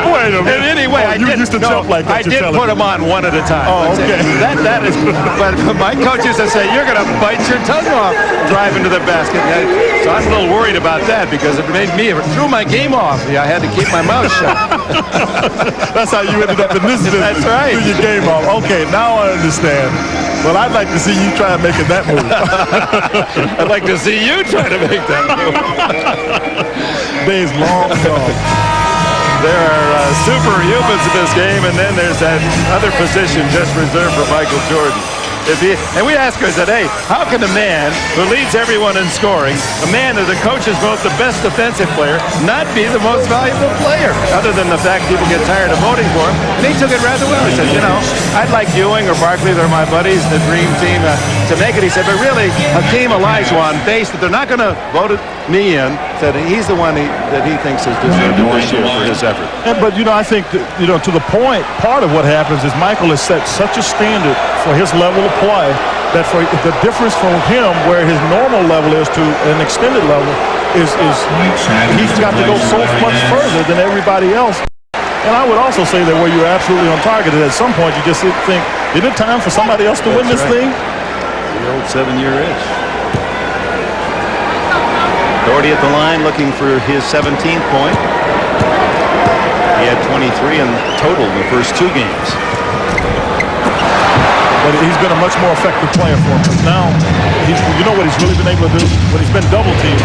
Wait a minute.
In any way, I
used to jump like that.
I did put them on one at a time.
Oh, okay.
That is, but my coach used to say, you're going to bite your tongue off driving to the basket. So I was a little worried about that because it threw my game off. I had to keep my mouth shut.
That's how you ended up in this business.
That's right.
Threw your game off. Okay, now I understand. Well, I'd like to see you try to make that move.
I'd like to see you try to make that move.
Days long gone.
There are superhumans in this game, and then there's that other position just reserved for Michael Jordan. And we ask her today, how can a man who leads everyone in scoring, a man that the coach is both the best defensive player, not be the most valuable player? Other than the fact people get tired of voting for him. And he took it rather well. He said, I'd like Ewing or Barkley, they're my buddies, the dream team, to make it. He said, but really, Hakeem Olajuwon, based that they're not going to vote me in, said he's the one that he thinks has deserved it this year for his effort.
But, I think, that, to the point, part of what happens is Michael has set such a standard for his level of play that for the difference from him where his normal level is to an extended level is he's got to go so much further than everybody else. And I would also say that where you're absolutely on target is at some point you just think, is it time for somebody else to win this thing?
The old 7-year itch. Doherty at the line looking for his 17th point. He had 23 in total in the first 2 games.
But he's been a much more effective player for him. Because now, you know what he's really been able to do? When he's been double teamed,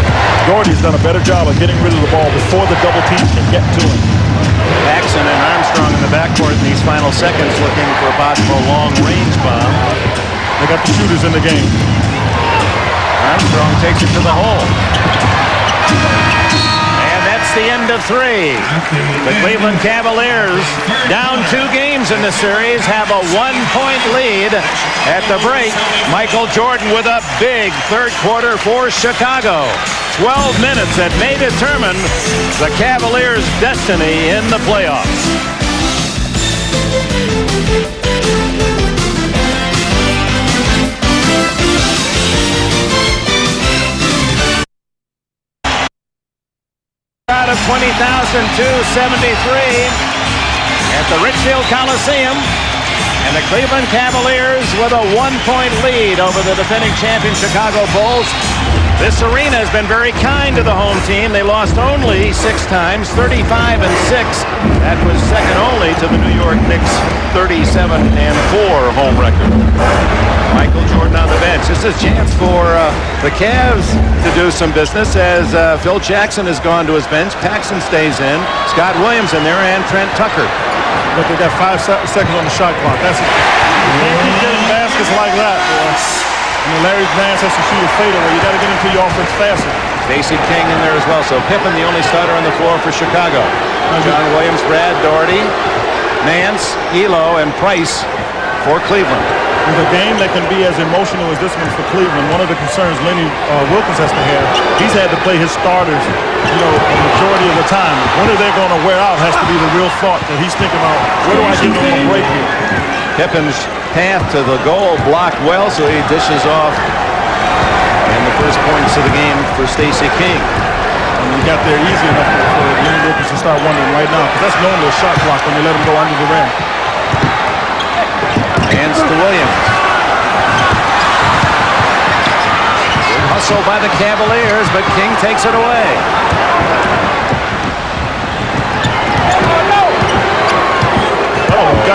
Doherty's done a better job of getting rid of the ball before the double team can get to him.
Paxson and Armstrong in the backcourt in these final seconds looking for a possible long-range bomb.
They got the shooters in the game.
Armstrong takes it to the hole. And that's the end of 3. The Cleveland Cavaliers, down 2 games in the series, have a 1-point lead at the break. Michael Jordan with a big third quarter for Chicago. 12 minutes that may determine the Cavaliers' destiny in the playoffs. at the Richfield Coliseum. And the Cleveland Cavaliers with a 1-point lead over the defending champion Chicago Bulls. This arena has been very kind to the home team. They lost only 6 times, 35-6. That was second only to the New York Knicks' 37-4 home record. Michael Jordan on the bench. This is a chance for the Cavs to do some business as Phil Jackson has gone to his bench. Paxson stays in. Scott Williams in there and Trent Tucker.
But they got 5 seconds on the shot clock. That's it. You can't keep getting baskets like that, boy. I mean, Larry Nance has to shoot a fadeaway. You got to get into your offense faster.
Stacey King in there as well. So Pippen, the only starter on the floor for Chicago. John Williams, Brad Daugherty, Nance, Elo, and Price for Cleveland.
With a game that can be as emotional as this one for Cleveland, one of the concerns Lenny Wilkins has to have, he's had to play his starters, you know, a majority of the time. When are they going to wear out has to be the real thought that he's thinking about. Where do I get on a break here?
Pippen's path to the goal blocked well, so he dishes off. And the first points of the game for Stacey King.
And he got there easy enough for Lenny Wilkins to start wondering right now, because that's normally a shot clock when you let him go under the rim.
Hands to Williams. Good hustle by the Cavaliers, but King takes it away.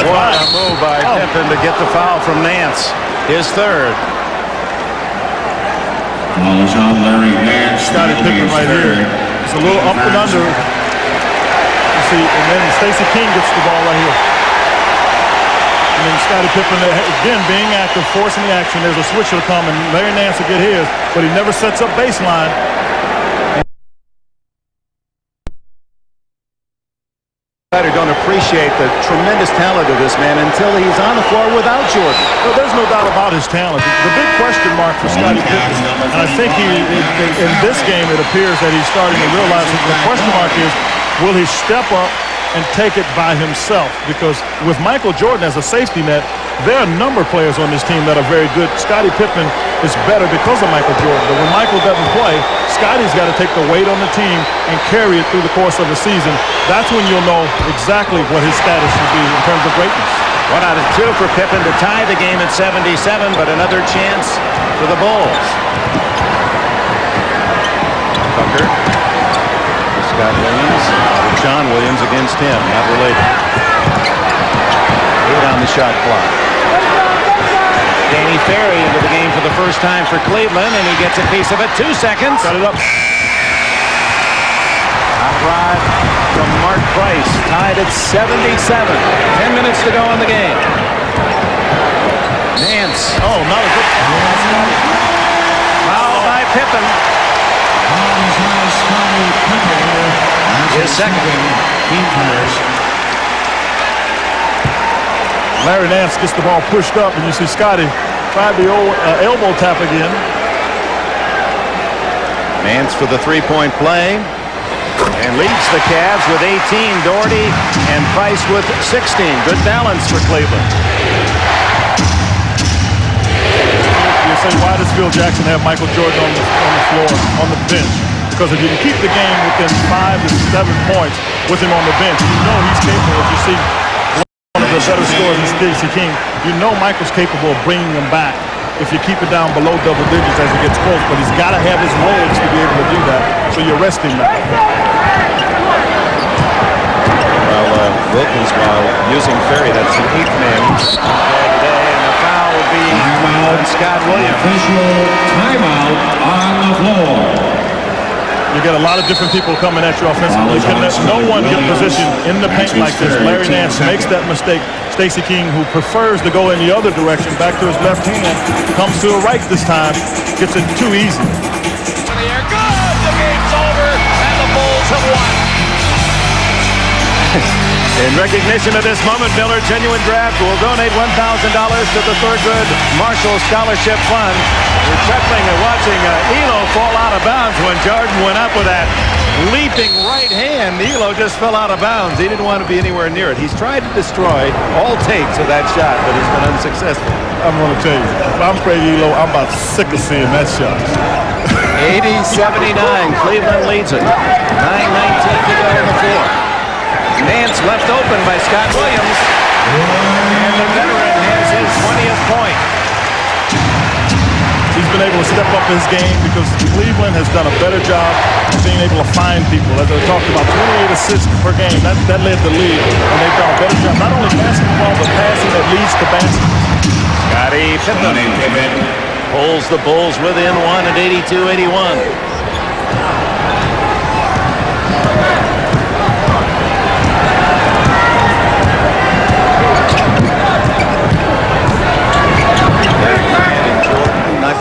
What a move by Pippen to get the foul from Nance. His third.
Foul's on Larry Nance.
Scottie Pippen right here. It's a little up and under. You see, and then Stacey King gets the ball right here. And then Scottie Pippen, again, being active, forcing the action. There's a switcher to come, and Larry Nance will get his, but he never sets up baseline.
Don't appreciate the tremendous talent of this man until he's on the floor without Jordan.
Well, there's no doubt about his talent. The big question mark for Scottie Pippen, and I think in this game it appears that he's starting to realize that the question mark is, will he step up and take it by himself? Because with Michael Jordan as a safety net, there are a number of players on this team that are very good. Scottie Pippen is better because of Michael Jordan. But when Michael doesn't play, Scottie's got to take the weight on the team and carry it through the course of the season. That's when you'll know exactly what his status should be in terms of greatness.
1 out of 2 for Pippen to tie the game at 77, but another chance for the Bulls. Tucker. Scott Williams. John Williams against him, not related. 8 on the shot clock. Danny Ferry into the game for the first time for Cleveland, and he gets a piece of it. 2 seconds.
Cut it up.
Hot rod from Mark Price, tied at 77. 10 minutes to go in the game. Nance.
Oh, not a good
foul by Pippen. His second.
Larry Nance gets the ball pushed up, and you see Scottie tried the old elbow tap again.
Nance for the three-point play and leads the Cavs with 18. Daugherty and Price with 16. Good balance for Cleveland.
You say, why does Phil Jackson have Michael Jordan on the floor, on the bench? Because if you can keep the game within 5 to 7 points with him on the bench, you know he's capable. If you see one of the better scorers in Stacey King, you know Michael's capable of bringing them back if you keep it down below double digits as it gets close. But he's got to have his legs to be able to do that, so you rest him now.
Well, Wilkins, while using Ferry, that's the 8th man today, and the foul will be on Scott Williams.
Official timeout on the floor.
You get a lot of different people coming at you offensively. You can let no one get positioned in the paint like this. Larry Nance makes that mistake. Stacey King, who prefers to go in the other direction, back to his left hand, comes to the right this time, gets it too easy.
To the air, good! The game's over, and the Bulls have won. In recognition of this moment, Miller Genuine Draft will donate $1,000 to the Thurgood Marshall Scholarship Fund. We're chuckling and watching Elo fall out of bounds when Jordan went up with that leaping right hand. Elo just fell out of bounds. He didn't want to be anywhere near it. He's tried to destroy all tapes of that shot, but he's been unsuccessful.
I'm going to tell you, if I'm Craig Elo, I'm about sick of seeing that shot.
80-79, Cleveland leads it. 9:19 to go in the fourth. Nance left open by Scott Williams. And the veteran has his 20th point.
He's been able to step up his game because Cleveland has done a better job of being able to find people. As I talked about, 28 assists per game. That led the league. And they've done a better job, not only passing the ball, but passing that leads to baskets.
Scottie Pippen pulls the Bulls within one at 82-81.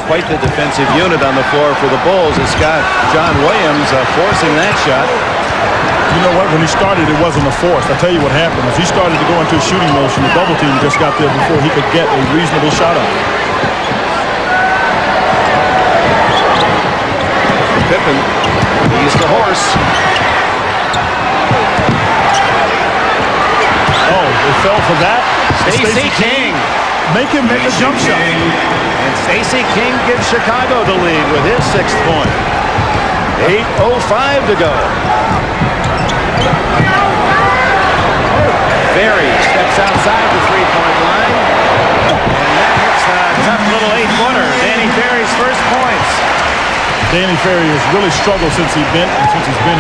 Quite the defensive unit on the floor for the Bulls. It's got John Williams forcing that shot.
You know what? When he started, it wasn't a force. I'll tell you what happened. As he started to go into a shooting motion, the double team just got there before he could get a reasonable shot on it.
Pippen, he's the horse.
Oh, they fell for that?
Stacey King.
Make him make a jump shot.
And Stacey King gives Chicago the lead with his 6th point. 8:05 to go. Ferry steps outside the three-point line. And that hits a tough little 8-footer. Danny Ferry's first points.
Danny Ferry has really struggled since he's been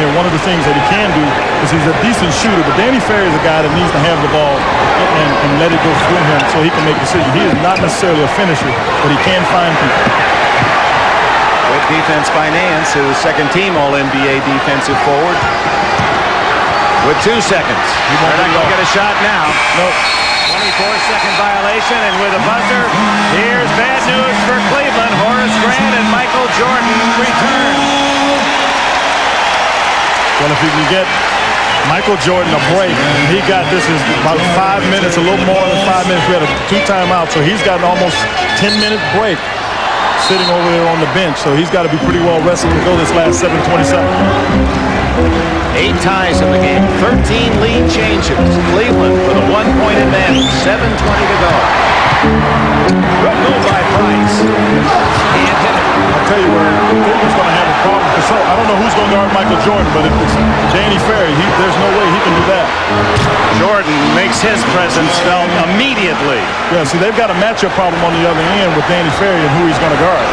here. One of the things that he can do is he's a decent shooter, but Danny Ferry is a guy that needs to have the ball and let it go through him so he can make decisions. He is not necessarily a finisher, but he can find people.
Good defense by Nance, who's second-team All-NBA defensive forward. With 2 seconds. They're not going to get a shot now.
Nope.
24-second violation, and with a buzzer, here's bad news for Cleveland. Horace Grant and Michael Jordan return.
Well, if you can get Michael Jordan a break, he got this is about 5 minutes, a little more than 5 minutes. We had 2 timeouts, so he's got an almost 10-minute break sitting over there on the bench. So he's got to be pretty well rested to go this last 7:27.
8 ties in the game, 13 lead changes. Cleveland with a 1-point advantage, 7:20 to go. Good move by Price. Can't hit it.
I'll tell you where Cleveland's going to have a problem. So I don't know who's going to guard Michael Jordan, but if it's Danny Ferry, there's no way he can do that.
Jordan makes his presence felt immediately.
Yeah, see, they've got a matchup problem on the other end with Danny Ferry and who he's going to guard.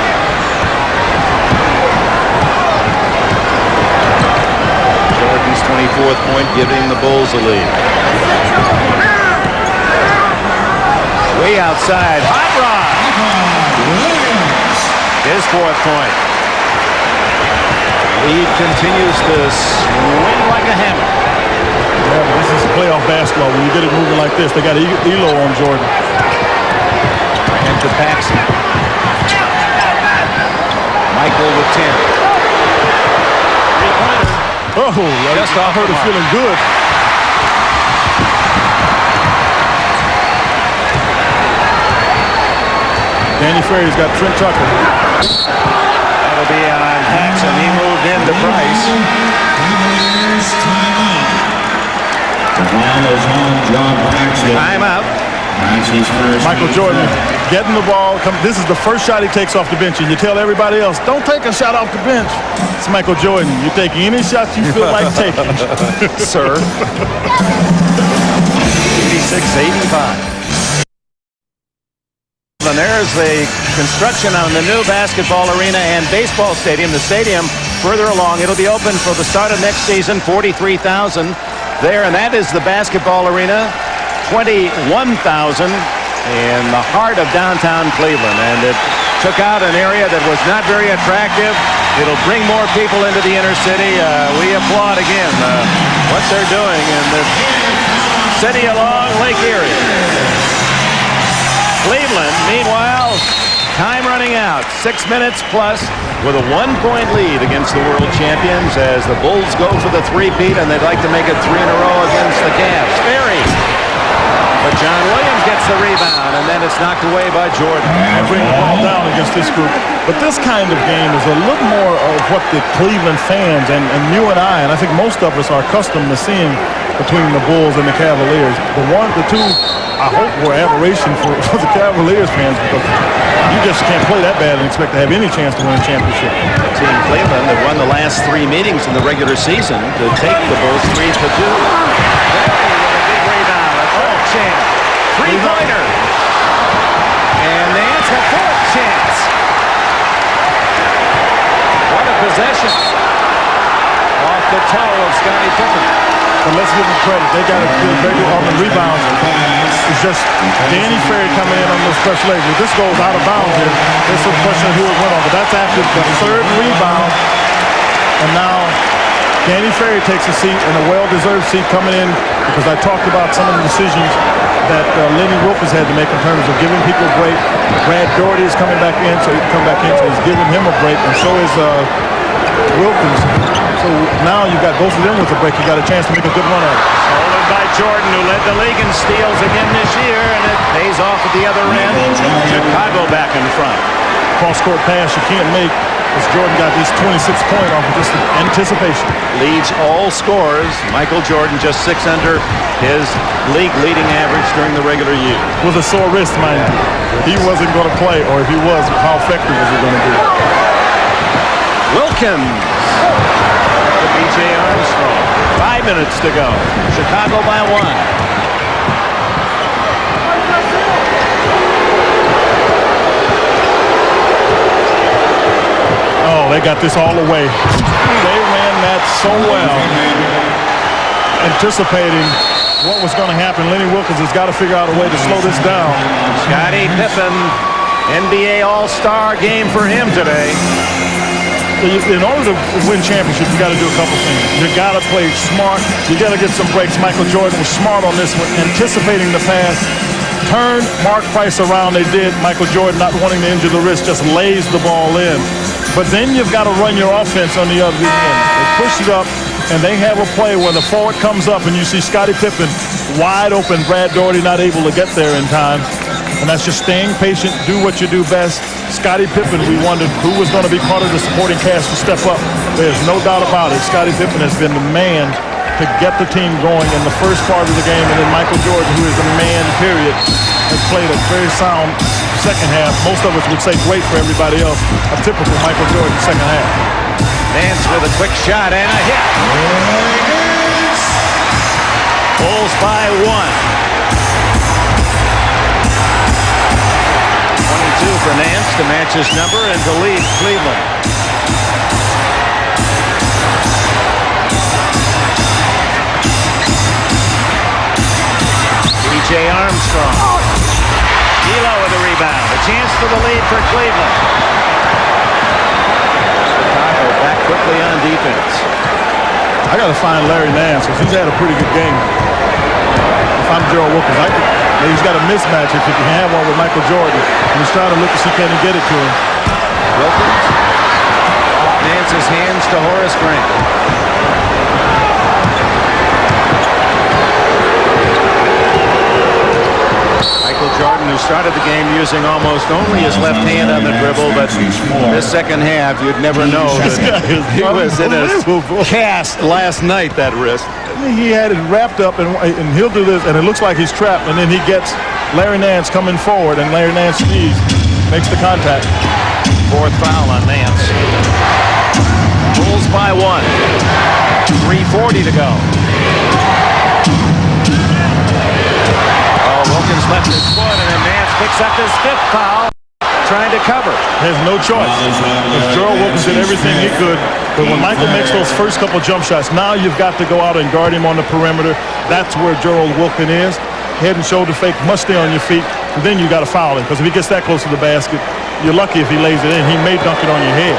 Jordan's 24th point giving the Bulls a lead. Way outside, Hot Rod. His 4th point. Lead continues to swing like a hammer.
Yeah, this is playoff basketball. When you get it moving like this, they got Elo on Jordan.
And to Paxson. Michael with 10. Three-pointer.
Oh,
just off
I heard it feeling good. Danny Ferry's got Trent Tucker.
That'll be on Paxson. He moved into Price. Timeout.
Michael Jordan getting the ball. This is the first shot he takes off the bench, and you tell everybody else, don't take a shot off the bench. It's Michael Jordan. You take any shots you feel like taking.
Sir. 86-85. And there's the construction on the new basketball arena and baseball stadium. The stadium further along. It'll be open for the start of next season. 43,000 there, and that is the basketball arena. 21,000 in the heart of downtown Cleveland, and it took out an area that was not very attractive. It'll bring more people into the inner city. We applaud again what they're doing in the city along Lake Erie. Cleveland, meanwhile, time running out. 6 minutes plus with a 1-point lead against the world champions as the Bulls go for the three-peat, and they'd like to make it 3 in a row against the Cavs. Ferry. But John Williams gets the rebound, and then it's knocked away by Jordan.
And bring the ball down against this group. But this kind of game is a little more of what the Cleveland fans and you and I think most of us are accustomed to seeing between the Bulls and the Cavaliers. The two, I hope, were aberration for the Cavaliers fans, because you just can't play that bad and expect to have any chance to win a championship.
Team Cleveland that won the last 3 meetings in the regular season to take the Bulls 3-2. Chance. Three-pointer. And Nance a fourth chance. What a possession. Off the toe of Scottie Pippen.
But let's give them credit. They got to do very good on the rebounds. It's just Danny Ferry coming in on those fresh legs. If this goes out of bounds here, there's some question of who it went on. But that's after the third rebound. And now Danny Ferry takes a seat, and a well-deserved seat coming in, because I talked about some of the decisions that Lenny Wilkins had to make in terms of giving people a break. Brad Daugherty is coming back in, so he can come back in, so he's giving him a break, and so is Wilkins. So now you've got both of them with a break. You got a chance to make a good run at it.
Stolen by Jordan, who led the league in steals again this year, and it pays off at the other end. Chicago back in front.
Cross-court pass you can't make, as Jordan got this 26-point off of just anticipation.
Leads all scorers. Michael Jordan just 6 under his league-leading average during the regular year.
With a sore wrist, mind you. He wasn't going to play, or if he was, how effective was he going to be?
Wilkins to B.J. Armstrong. 5 minutes to go. Chicago by 1.
Oh, they got this all the way. They ran that so well, anticipating what was going to happen. Lenny Wilkins has got to figure out a way to slow this down.
Scottie Pippen, NBA All-Star game for him today.
In order to win championships, you got to do a couple things. You got to play smart. You got to get some breaks. Michael Jordan was smart on this one, anticipating the pass. Turned Mark Price around. They did. Michael Jordan, not wanting to injure the wrist, just lays the ball in. But then you've got to run your offense on the other end. They push it up, and they have a play where the forward comes up, and you see Scottie Pippen wide open. Brad Daugherty not able to get there in time. And that's just staying patient, do what you do best. Scottie Pippen, we wondered who was going to be part of the supporting cast to step up. There's no doubt about it. Scottie Pippen has been the man to get the team going in the first part of the game. And then Michael Jordan, who is the man, period, has played a very sound second half. Most of us would say great for everybody else. A typical Michael Jordan second half.
Nance with a quick shot and a hit. Bulls by 1. 22 for Nance to match his number and to lead Cleveland. B.J. Armstrong. D'Lo with a rebound. A chance for the lead for Cleveland. Chicago back quickly on defense.
I got to find Larry Nance, because he's had a pretty good game. If I'm Gerald Wilkins, he's got a mismatch if he can have one with Michael Jordan. And he's trying to look to see can he get it to him.
Wilkins. Nance's hands to Horace Grant. Michael Jordan, who started the game using almost only his left hand on the dribble, but this second half, you'd never know that he was in a cast last night, that wrist.
He had it wrapped up, and he'll do this, and it looks like he's trapped, and then he gets Larry Nance coming forward, and Larry Nance makes the contact.
Fourth foul on Nance. Bulls by 1. 3:40 to go. Wilkins left his foot, and then Nance picks up his 5th foul, trying to cover.
Has no choice. Because Gerald Wilkins did everything he could, but when Michael makes those first couple jump shots, now you've got to go out and guard him on the perimeter. That's where Gerald Wilkins is. Head and shoulder fake, must stay on your feet, and then you got to foul him, because if he gets that close to the basket, you're lucky if he lays it in. He may dunk it on your head.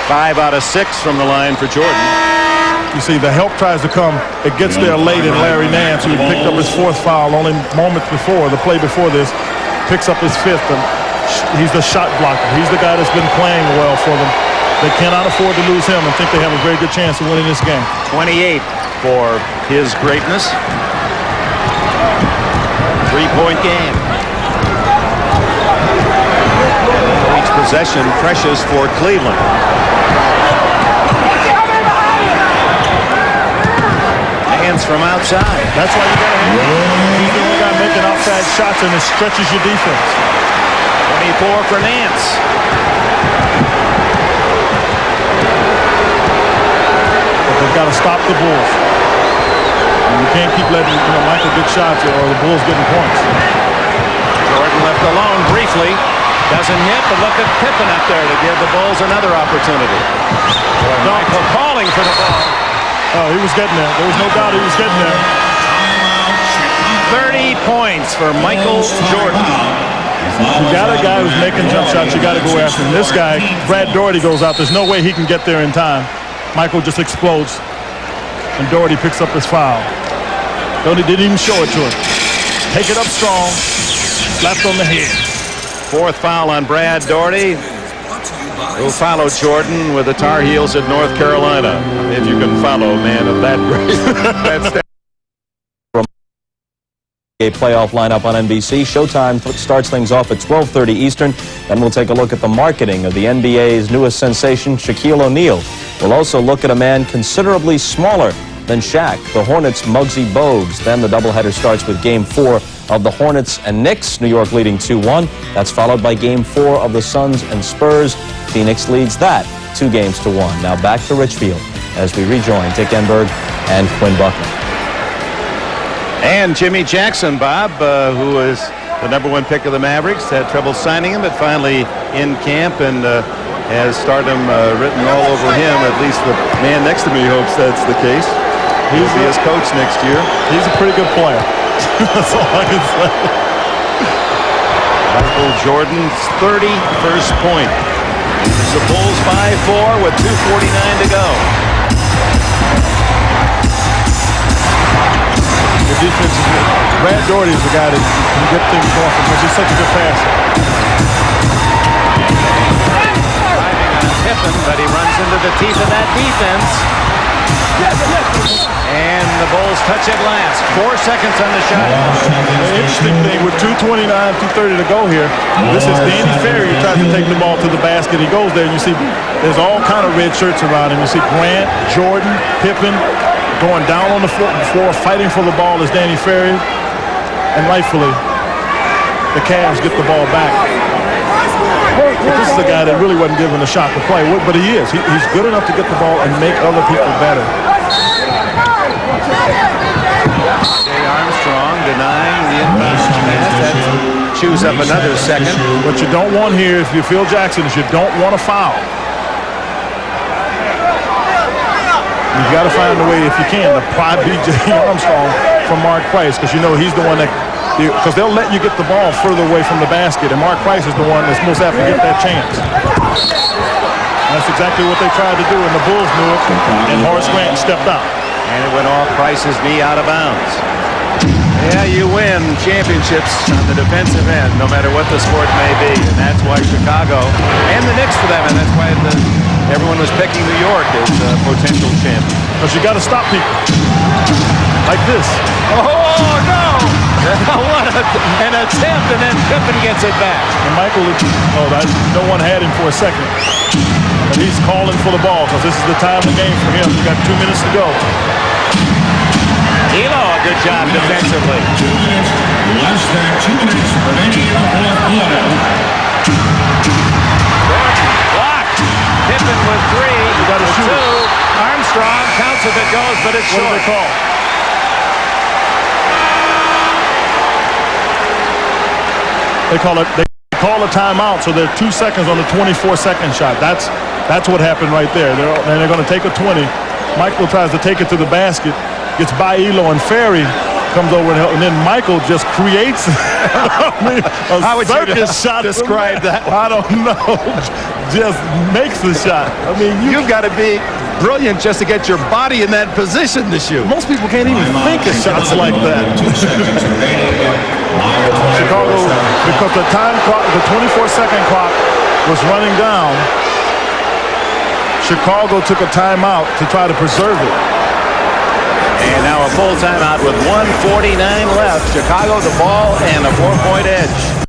5 out of 6 from the line for Jordan.
You see, the help tries to come. It gets there late, and Larry Nance, who picked up his 4th foul only moments before, the play before this, picks up his 5th. And he's the shot blocker. He's the guy that's been playing well for them. They cannot afford to lose him and think they have a very good chance of winning this game.
28 for his greatness. 3-point game. Each possession precious for Cleveland. Hands from outside.
That's why you got to handle it. He's the only guy making outside shots, and it stretches your defense.
24 for Nance.
But they've got to stop the Bulls. And you can't keep letting Michael get shots or the Bulls getting points.
Jordan left alone briefly. Doesn't hit, but look at Pippen up there to give the Bulls another opportunity. Michael calling for the ball.
Oh, he was getting there. There was no doubt he was getting there.
30 points for Michael Jordan.
You got a guy who's making jump shots, you got to go after him. This guy, Brad Daugherty, goes out. There's no way he can get there in time. Michael just explodes, and Daugherty picks up his foul. Daugherty didn't even show it to him. Take it up strong, slapped on the head.
Fourth foul on Brad Daugherty, who followed Jordan with the Tar Heels at North Carolina. If you can follow a man of that great.
A playoff lineup on NBC. Showtime starts things off at 12:30 Eastern. Then we'll take a look at the marketing of the NBA's newest sensation, Shaquille O'Neal. We'll also look at a man considerably smaller than Shaq, the Hornets' Muggsy Bogues. Then the doubleheader starts with Game 4 of the Hornets and Knicks, New York leading 2-1. That's followed by Game 4 of the Suns and Spurs. Phoenix leads that 2-1. Now back to Richfield as we rejoin Dick Enberg and Quinn Buckner.
And Jimmy Jackson, Bob, who was the #1 pick of the Mavericks, had trouble signing him, but finally in camp and has stardom written all over him. At least the man next to me hopes that's the case. He'll be his coach next year.
He's a pretty good player. That's all I can say.
Michael Jordan's 31st point. The Bulls by 4 with 2:49 to go.
The defense is good. Brad Daugherty is the guy that can get things going for him. He's such a good passer.
Driving on Pippen, but he runs into the teeth of that defense. And the Bulls touch it last. 4 seconds on the shot.
The interesting thing with 2:29, 2:30 to go here, this is Danny Ferry who tries to take the ball to the basket. He goes there, and you see there's all kind of red shirts around him. You see Grant, Jordan, Pippen, going down on the floor, fighting for the ball is Danny Ferry. And rightfully, the Cavs get the ball back. But this is a guy that really wasn't given a shot to play, but he is. He's good enough to get the ball and make other people better.
Jay Armstrong denying the inbound pass. That chews up another second.
What you don't want here, if you're Phil Jackson, is you don't want to foul. You've got to find a way, if you can, to pry B.J. Armstrong from Mark Price, because you know he's the one that, because they'll let you get the ball further away from the basket, and Mark Price is the one that's most apt to get that chance. And that's exactly what they tried to do, and the Bulls knew it, and Horace Grant stepped out.
And it went off Price's knee out of bounds. Yeah, you win championships on the defensive end, no matter what the sport may be, and that's why Chicago, and the Knicks for that, and that's why everyone was picking New York as potential champion.
Because you got to stop people. Like this.
Oh, no! What an attempt, and then Pippen gets it back.
And Michael, no one had him for a second. But he's calling for the ball because this is the time of the game for him. We've got 2 minutes to go.
Elo, a good job defensively.
2 minutes, less than 2 minutes remaining in the fourth quarter.
Blocked. Pippen with 3.
You got to shoot.
2. Armstrong counts if it goes, but it's short.
What do they call? They call a timeout, so they're 2 seconds on the 24-second shot. That's what happened right there. They're going to take a 20. Michael tries to take it to the basket, gets by Elo, and Ferry comes over and helps. And then Michael just creates
How would you
shot.
Describe that?
I don't know. Just makes the shot. I mean,
you've got to be brilliant just to get your body in that position to shoot.
Most people can't even think of shots like that. Chicago, because the time clock, the 24-second clock was running down, Chicago took a timeout to try to preserve it.
And now a full timeout with 1:49 left. Chicago the ball and a 4-point edge.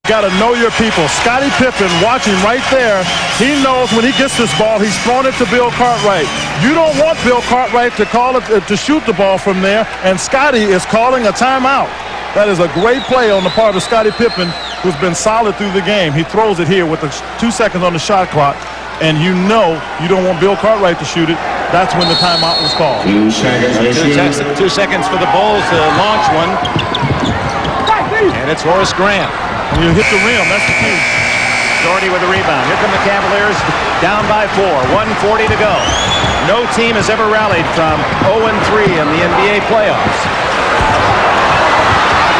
Got to know your people. Scottie Pippen watching right there. He knows when he gets this ball, he's throwing it to Bill Cartwright. You don't want Bill Cartwright to call it to shoot the ball from there, and Scottie is calling a timeout. That is a great play on the part of Scottie Pippen, who's been solid through the game. He throws it here with 2 seconds on the shot clock, and you know you don't want Bill Cartwright to shoot it. That's when the timeout was called.
2 seconds for the Bulls to launch one. And it's Horace Grant.
When you hit the rim, that's the key.
Doherty with the rebound. Here come the Cavaliers, down by 4. 1:40 to go. No team has ever rallied from 0-3 in the NBA playoffs.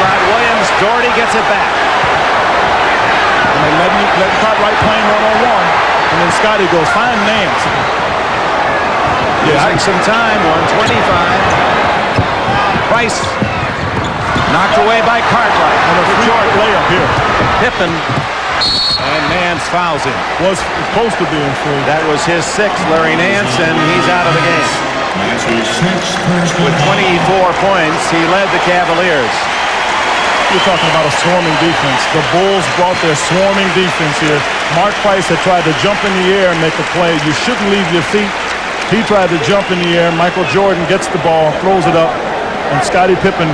Rod Williams, Doherty gets it back.
And they let Cartwright playing one-on-one. And then Scottie goes, find Nance.
Losing some time, 1:25. Price knocked away by Cartwright.
And a free layup here.
Pippen and Nance fouls him.
Was supposed to be in free.
That was his 6th, Larry Nance, and he's out of the game. With 24 points, he led the Cavaliers.
You're talking about a swarming defense. The Bulls brought their swarming defense here. Mark Price had tried to jump in the air and make a play. You shouldn't leave your feet. He tried to jump in the air. Michael Jordan gets the ball, throws it up, and Scottie Pippen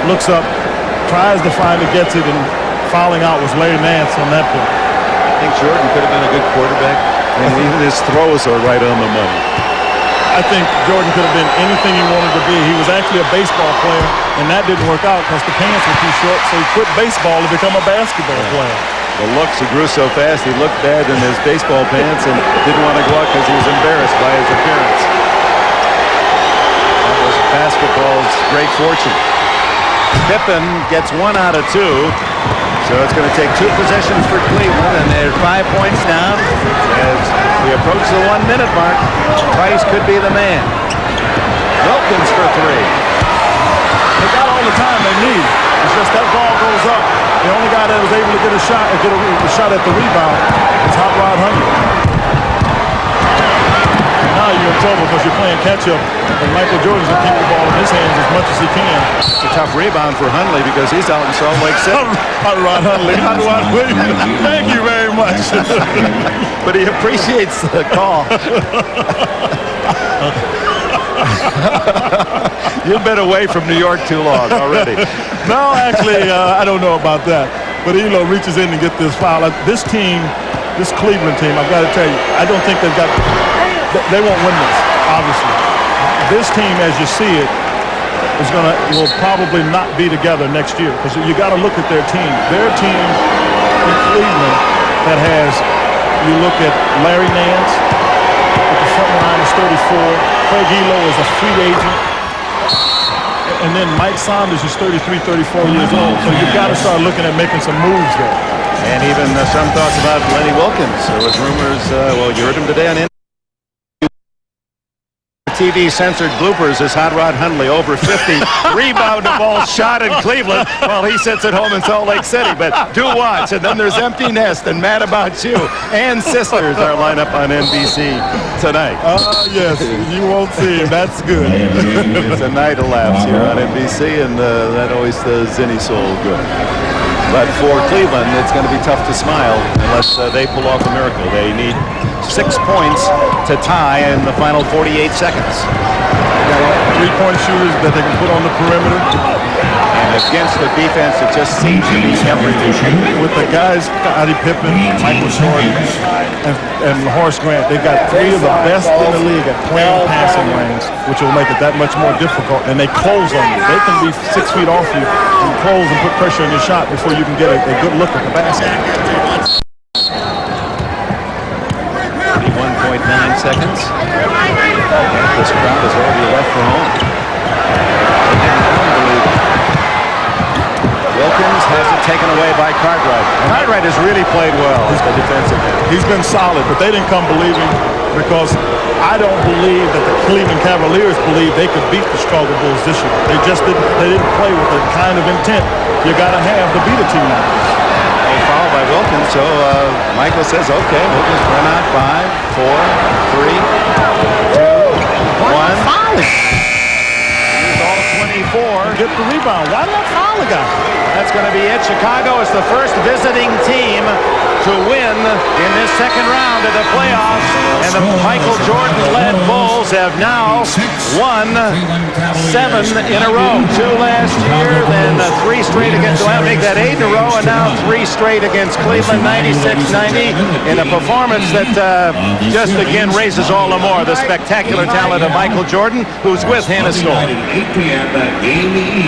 looks up, tries to find it, gets it, and fouling out was Larry Nance on that play.
I think Jordan could have been a good quarterback, and even his throws are right on the money.
I think Jordan could have been anything he wanted to be. He was actually a baseball player, and that didn't work out because the pants were too short, so he quit baseball to become a basketball player.
The looks, he grew so fast, he looked bad in his baseball pants and didn't want to go out because he was embarrassed by his appearance. That was basketball's great fortune. Pippen gets 1 out of 2, so it's going to take 2 possessions for Cleveland, and they're 5 points down as we approach the 1-minute mark. Price could be the man. Wilkins for 3.
They got all the time they need. It's just that ball goes up. The only guy that was able to get a shot at the rebound is Hot Rod Hundley. Now you're in trouble because you're playing catch-up, and Michael Jordan's going to keep the ball in his hands as much as he can.
It's a tough rebound for Hundley because he's out in Salt Lake City.
Hot Rod Hundley. Hot Rod Williams. Thank you very much.
But he appreciates the call. You've been away from New York too long already.
No, actually, I don't know about that. But he, reaches in and get this foul. This team, this Cleveland team, I've got to tell you, I don't think they won't win this, obviously. This team, as you see it, will probably not be together next year because you got to look at their team. Their team in Cleveland that has, you look at Larry Nance, at the front line is 34. Craig Elo is a free agent. And then Mike Saunders is 33, 34 years old. So you've got to start looking at making some moves there.
And even some thoughts about Lenny Wilkins. There was rumors, you heard him today on TV censored bloopers as Hot Rod Hundley over 50 rebound the ball shot in Cleveland while he sits at home in Salt Lake City. But do watch. And then there's Empty Nest and Mad About You and Sisters are lined up on NBC tonight.
Yes, you won't see him. That's good.
It's a night of laughs here on NBC, and that always does any soul good. But for Cleveland, it's going to be tough to smile unless they pull off a miracle. They need 6 points to tie in the final 48 seconds.
Three-point shooters that they can put on the perimeter.
And against the defense, it just seems to be everything.
With the guys, Scottie Pippen, Michael Jordan, and Horace Grant, they've got 3 of the best in the league at playing passing lanes, which will make it that much more difficult. And they close on you. They can be 6 feet off you and close and put pressure on your shot before you can get a good look at the basket.
31.9 seconds. This crowd has already left for home. Wilkins has it taken away by Cartwright. Cartwright has really played well as the defensive end.
He's been solid, but they didn't come believing because I don't believe that the Cleveland Cavaliers believed they could beat the Chicago Bulls this year. They just didn't. They didn't play with the kind of intent you got to have to beat a team like this.
A foul by Wilkins, so Michael says, okay, we'll just run out 5, 4, 3, 2, 1. Get the rebound. Why not foul the guy? That's going to be it. Chicago is the first visiting team to win in this second round of the playoffs. And the Michael Jordan-led Bulls have now won 7 in a row. 2 last year, then 3 straight against, well, make that 8 in a row, and now 3 straight against Cleveland, 96-90, in a performance that just again raises all the more the spectacular talent of Michael Jordan, who's with Hannah Storm.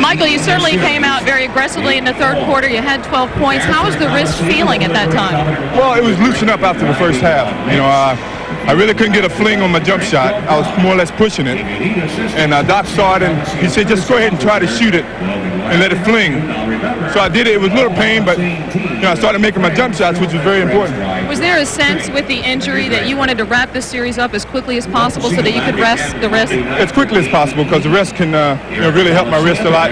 Michael, you certainly came out very aggressively in the third quarter. You had 12 points. How was the wrist feeling at that time?
Well, it was loosened up after the first half. You know, I really couldn't get a fling on my jump shot. I was more or less pushing it. And Doc saw it, and he said, just go ahead and try to shoot it and let it fling. So I did it. It was a little pain, but you know, I started making my jump shots, which was very important.
Was there a sense with the injury that you wanted to wrap this series up as quickly as possible so that you could rest the wrist?
As quickly as possible, because the rest can you know, really help my wrist a lot.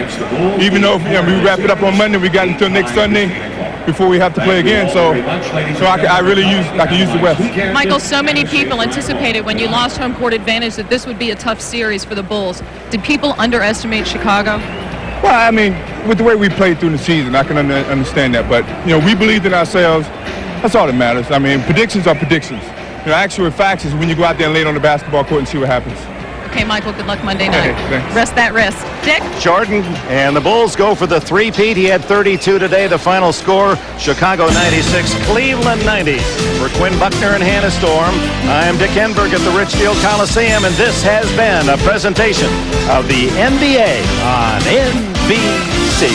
Even though we wrap it up on Monday, we got until next Sunday before we have to play again, so I can use the rest.
Michael, so many people anticipated when you lost home court advantage that this would be a tough series for the Bulls. Did people underestimate Chicago?
Well, I mean, with the way we played through the season, I can understand that, but you know, we believed in ourselves. That's all that matters. I mean, predictions are predictions. You know, actual facts is when you go out there and lay it on the basketball court and see what happens.
Okay, Michael, good luck Monday night.
Thanks.
Rest that wrist. Dick?
Jordan and the Bulls go for the three-peat. He had 32 today. The final score, Chicago 96, Cleveland 90. For Quinn Buckner and Hannah Storm, I'm Dick Enberg at the Richfield Coliseum, and this has been a presentation of the NBA on NBC.